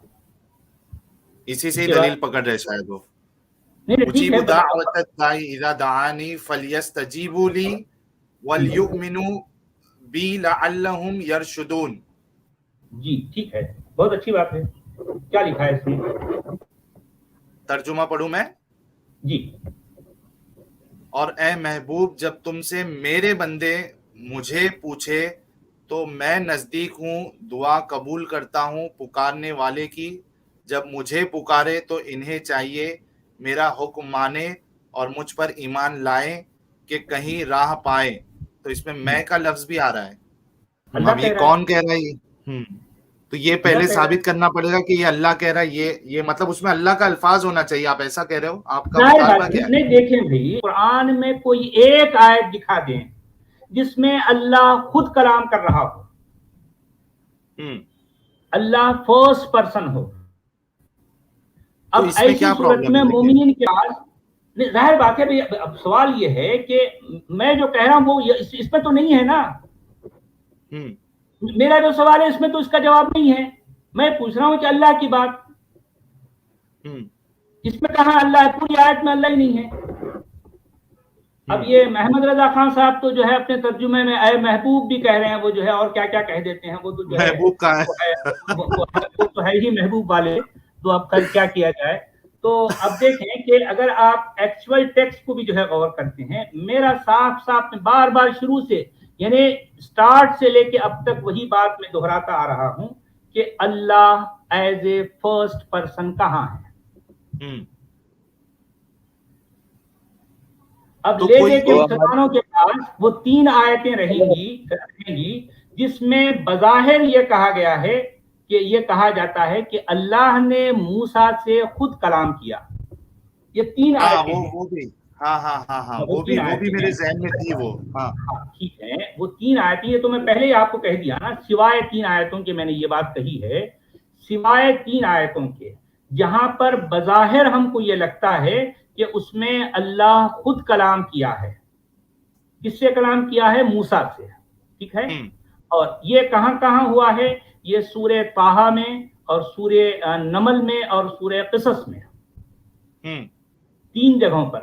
اسی سے ہی دلیل پکڑ رہے شاید وہ. ٹھیک ہے. اجیب دعوت الداعی اذا دعانی فلیستجیبوا لی ولیؤمنوا بی لعلہم یرشدون. جی ٹھیک ہے، بہت اچھی بات ہے. کیا لکھا ہے اس میں؟ ترجمہ پڑھوں میں؟ جی. اور اے محبوب، جب تم سے میرے بندے مجھے پوچھے تو میں نزدیک ہوں، دعا قبول کرتا ہوں پکارنے والے کی. جب مجھے پکارے تو انہیں چاہیے میرا حکم مانے اور مجھ پر ایمان لائیں کہ کہیں راہ پائے. تو اس میں میں کا لفظ بھی آ رہا ہے. اب یہ کون کہہ رہا ہے؟ تو یہ پہلے ثابت کرنا پڑے گا کہ یہ اللہ کہہ رہا ہے. یہ مطلب اس میں اللہ کا الفاظ ہونا چاہیے. آپ ایسا کہہ رہے ہو؟ آپ کا مطالبہ کیا ہے؟ نہیں دیکھیں بھائی، قرآن میں کوئی ایک آیت دکھا دیں جس میں اللہ خود کلام کر رہا ہو، اللہ فرسٹ پرسن ہو. اب ایسی صورت میں مومنین کے پاس ظاہر بات ہے. اب سوال یہ ہے کہ میں جو کہہ رہا ہوں وہ اس میں تو نہیں ہے نا. میرا جو سوال ہے اس میں تو اس کا جواب نہیں ہے. میں پوچھ رہا ہوں کہ اللہ کی بات اس میں کہاں اللہ ہے؟ پوری آیت میں اللہ ہی نہیں ہے. اب یہ محمد رضا خان صاحب تو جو ہے اپنے ترجمے میں اے محبوب بھی کہہ رہے ہیں، وہ جو ہے اور کیا کیا کہہ دیتے ہیں. وہ تو جو ہے محبوب کا ہے، وہ تو ہے ہی محبوب والے. تو اب کیا کیا جائے؟ تو اب دیکھیں کہ اگر آپ ایکچوئل ٹیکسٹ کو بھی جو ہے غور کرتے ہیں، میرا صاف صاف میں بار بار شروع سے یعنی سٹارٹ سے لے کے اب تک وہی بات میں دہراتا آ رہا ہوں کہ اللہ ایز اے فرسٹ پرسن کہاں ہے. اب لے لے کے مسلمانوں کے پاس وہ 3 آیتیں رہیں گی جس میں بظاہر یہ کہا گیا ہے کہ یہ کہا جاتا ہے کہ اللہ نے موسیٰ سے خود کلام کیا. یہ 3 آیتیں ہیں. وہ بھی میرے ذہن میں تھی. وہ ٹھیک ہے، وہ 3 آیتیں. یہ تو میں پہلے ہی آپ کو کہہ دیا نا، سوائے 3 آیتوں کے. میں نے یہ بات کہی ہے سوائے 3 آیتوں کے جہاں پر بظاہر ہم کو یہ لگتا ہے کہ اس میں اللہ خود کلام کیا ہے. کس سے کلام کیا ہے؟ موسیٰ سے. ٹھیک ہے. اور یہ کہاں کہاں ہوا ہے؟ یہ سورہ طٰہٰ میں اور سورہ نمل میں اور سورہ قصص میں. 3 جگہوں پر.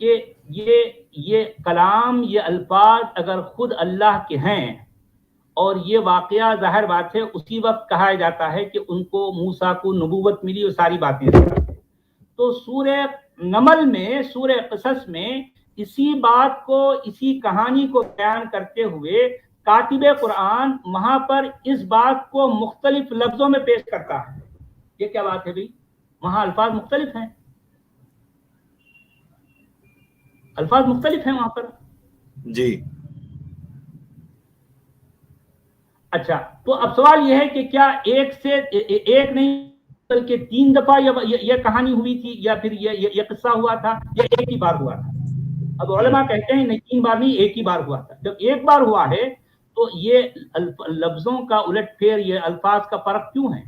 کہ یہ کلام، یہ الفاظ اگر خود اللہ کے ہیں اور یہ واقعہ ظاہر بات ہے اسی وقت کہا جاتا ہے کہ ان کو موسیٰ کو نبوت ملی اور ساری باتیں، تو سورہ نمل میں، سورہ قصص میں اسی بات کو، اسی کہانی کو بیان کرتے ہوئے کاتب قرآن وہاں پر اس بات کو مختلف لفظوں میں پیش کرتا ہے. یہ کیا بات ہے بھائی؟ وہاں الفاظ مختلف ہیں، الفاظ مختلف ہیں وہاں پر. جی اچھا، تو اب سوال یہ ہے کہ کیا ایک نہیں بلکہ 3 دفعہ یہ کہانی ہوئی تھی، یا پھر یہ قصہ ہوا تھا، یا ایک ہی بار ہوا تھا؟ اب علماء کہتے ہیں نہیں، 3 بار نہیں، ایک ہی بار ہوا تھا. جب ایک بار ہوا ہے تو یہ لفظوں کا الٹ پھیر، یہ الفاظ کا فرق کیوں ہے؟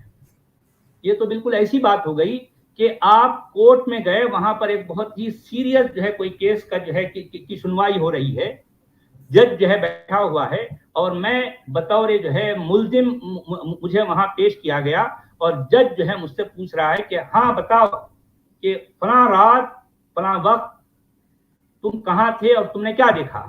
یہ تو بالکل ایسی بات ہو گئی کہ آپ کورٹ میں گئے، وہاں پر ایک بہت ہی سیریس جو ہے کوئی کیس کا جو ہے کی سنوائی ہو رہی ہے، جج جو ہے بیٹھا ہوا ہے، اور میں بطور جو ہے ملزم مجھے وہاں پیش کیا گیا، اور جج جو ہے مجھ سے پوچھ رہا ہے کہ ہاں بتاؤ کہ فلاں رات فلاں وقت تم کہاں تھے اور تم نے کیا دیکھا؟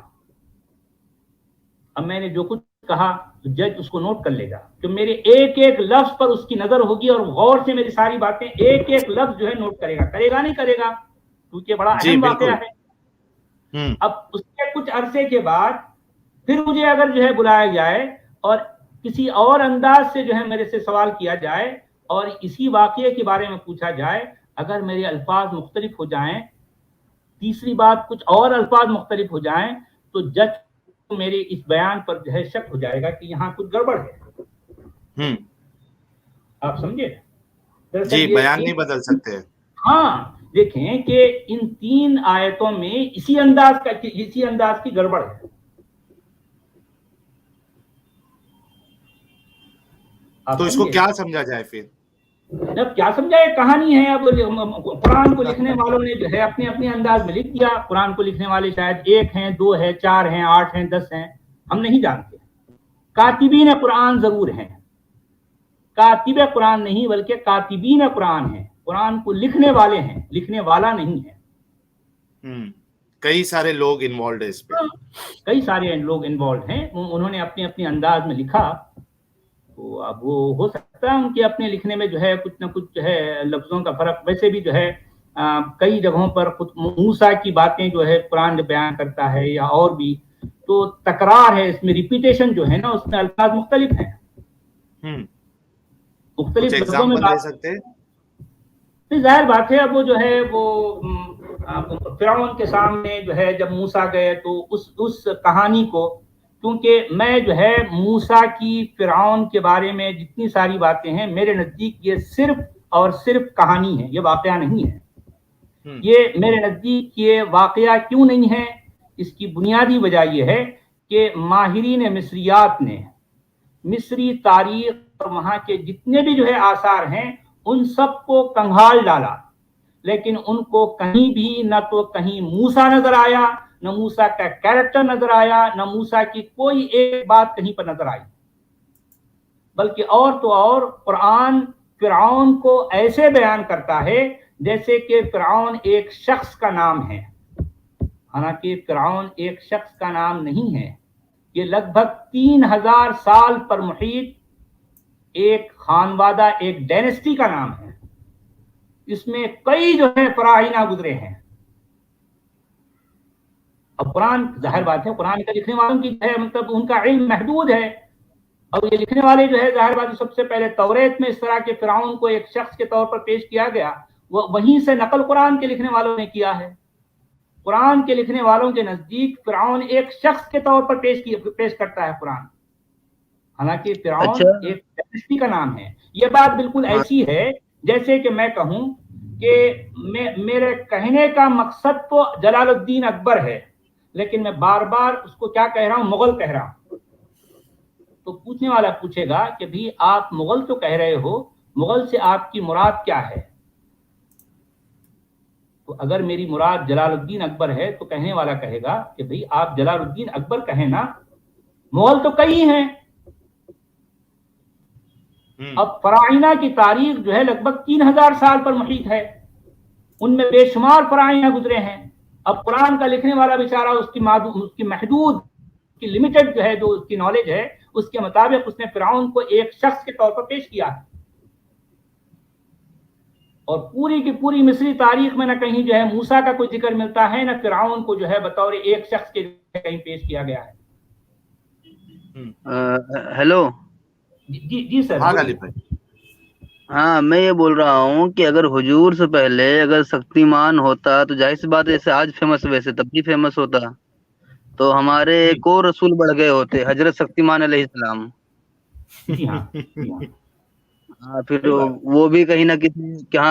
اب میں نے جو کچھ کہا تو جج اس کو نوٹ کر لے گا، کہ میرے ایک ایک لفظ پر اس کی نظر ہوگی اور غور سے میری ساری باتیں ایک ایک لفظ جو ہے نوٹ کرے گا. کرے گا نہیں کرے گا؟ کیونکہ بڑا اہم واقعہ ہے. اب اس کے کچھ عرصے کے بعد پھر مجھے اگر جو ہے بلایا جائے اور کسی اور انداز سے جو ہے میرے سے سوال کیا جائے اور اسی واقعے کے بارے میں پوچھا جائے، اگر میرے الفاظ مختلف ہو جائیں، تیسری بات کچھ اور الفاظ مختلف ہو جائیں، تو جج کو میرے اس بیان پر جو ہے شک ہو جائے گا کہ یہاں کچھ گڑبڑ ہے. آپ سمجھے؟ جی، بیان نہیں بدل سکتے. ہاں، دیکھیں کہ ان 3 آیتوں میں اسی انداز کی گڑبڑ ہے. تو اس کو کیا سمجھا جائے پھر؟ اب کیا سمجھائے؟ کہانی ہے. اب قرآن کو لکھنے والوں نے جو ہے اپنے اپنے انداز میں لکھ دیا. قرآن کو لکھنے والے شاید 1 ہیں، 2 ہیں، 4 ہیں، 8 ہیں، 10 ہیں، ہم نہیں جانتے. کاتبین قرآن ضرور ہیں، کاتب قرآن نہیں بلکہ کاتبین قرآن ہیں. قرآن کو لکھنے والے ہیں، لکھنے والا نہیں ہے. کئی سارے لوگ انوالوڈ ہیں اس پہ، کئی سارے لوگ انوالوڈ ہیں. انہوں نے اپنے اپنے انداز میں لکھا. تو اب وہ ہو سکتا ہے ان کے اپنے لکھنے میں جو ہے کچھ نہ کچھ جو ہے لفظوں کا فرق. ویسے بھی جو ہے کئی جگہوں پر خود موسیٰ کی باتیں جو ہے قرآن بیان کرتا ہے یا اور بھی، تو تکرار ہے اس میں، ریپیٹیشن جو ہے نا، اس میں الفاظ مختلف ہیں. مختلف لفظوں میں دے سکتے ہیں. ظاہر بات ہے. اب وہ جو ہے وہ فرعون کے سامنے جو ہے جب موسیٰ گئے تو اس کہانی کو، کیونکہ میں جو ہے موسیٰ کی فرعون کے بارے میں جتنی ساری باتیں ہیں میرے نزدیک یہ صرف اور صرف کہانی ہے، یہ واقعہ نہیں ہے. یہ میرے نزدیک یہ واقعہ کیوں نہیں ہے؟ اس کی بنیادی وجہ یہ ہے کہ ماہرین مصریات نے مصری تاریخ اور وہاں کے جتنے بھی جو ہے آثار ہیں ان سب کو کنگھال ڈالا، لیکن ان کو کہیں بھی نہ تو کہیں موسیٰ نظر آیا، نہ موسیٰ کا کیریکٹر نظر آیا، نہ موسیٰ کی کوئی ایک بات کہیں پر نظر آئی. بلکہ اور تو اور قرآن فرعون کو ایسے بیان کرتا ہے جیسے کہ فرعون ایک شخص کا نام ہے، حالانکہ فرعون ایک شخص کا نام نہیں ہے. یہ لگ بھگ 3000 سال پر محیط ایک خانوادہ، ایک ڈائنسٹی کا نام ہے. اس میں کئی جو ہے فراعنہ گزرے ہیں. اب قرآن ظاہر بات ہے قرآن کا لکھنے والوں کی ہے مطلب ان کا علم محدود ہے، اور یہ لکھنے والے جو ہے ظاہر بات سب سے پہلے توریت میں اس طرح کے فرعون کو ایک شخص کے طور پر پیش کیا گیا، وہ وہیں سے نقل قرآن کے لکھنے والوں نے کیا ہے. قرآن کے لکھنے والوں کے نزدیک فرعون ایک شخص کے طور پر پیش کرتا ہے قرآن، حالانکہ فرعون ایک ڈائنسٹی کا نام ہے. یہ بات بالکل ایسی ہے جیسے کہ میں کہوں کہ میرے کہنے کا مقصد تو جلال الدین اکبر ہے، لیکن میں بار بار اس کو کیا کہہ رہا ہوں؟ مغل کہہ رہا ہوں. تو پوچھنے والا پوچھے گا کہ بھی آپ مغل تو کہہ رہے ہو، مغل سے آپ کی مراد کیا ہے؟ تو اگر میری مراد جلال الدین اکبر ہے تو کہنے والا کہے گا کہ بھئی آپ جلال الدین اکبر کہیں نا، مغل تو کئی ہیں. اب فراعنہ کی تاریخ جو ہے لگ بھگ 3000 سال پر محیط ہے، ان میں بے شمار فراعنہ گزرے ہیں. اب قرآن کا لکھنے والا بیچارہ اس کی محدود کی لمیٹڈ جو ہے جو اس کی نالج ہے اس کے مطابق اس نے فرعون کو ایک شخص کے طور پر پیش کیا ہے، اور پوری کی پوری مصری تاریخ میں نہ کہیں جو ہے موسیٰ کا کوئی ذکر ملتا ہے، نہ فرعون کو جو ہے بطور ایک شخص کے کہیں پیش کیا گیا ہے۔ ہیلو جی سر۔ ہاں غالب بھائی، ہاں میں یہ بول رہا ہوں کہ اگر حضور سے پہلے اگر شکتیمان ہوتا تو ظاہر سی بات ہے، جیسے آج فیمس ویسے تب بھی فیمس ہوتا، تو ہمارے ایک اور رسول بڑھ گئے ہوتے، حضرت شکتیمان علیہ السلام۔ جی ہاں، ہاں پھر وہ بھی کہیں نہ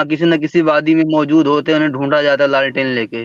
کسی نہ کسی وادی میں موجود ہوتے، انہیں ڈھونڈا جاتا لالٹین لے کے۔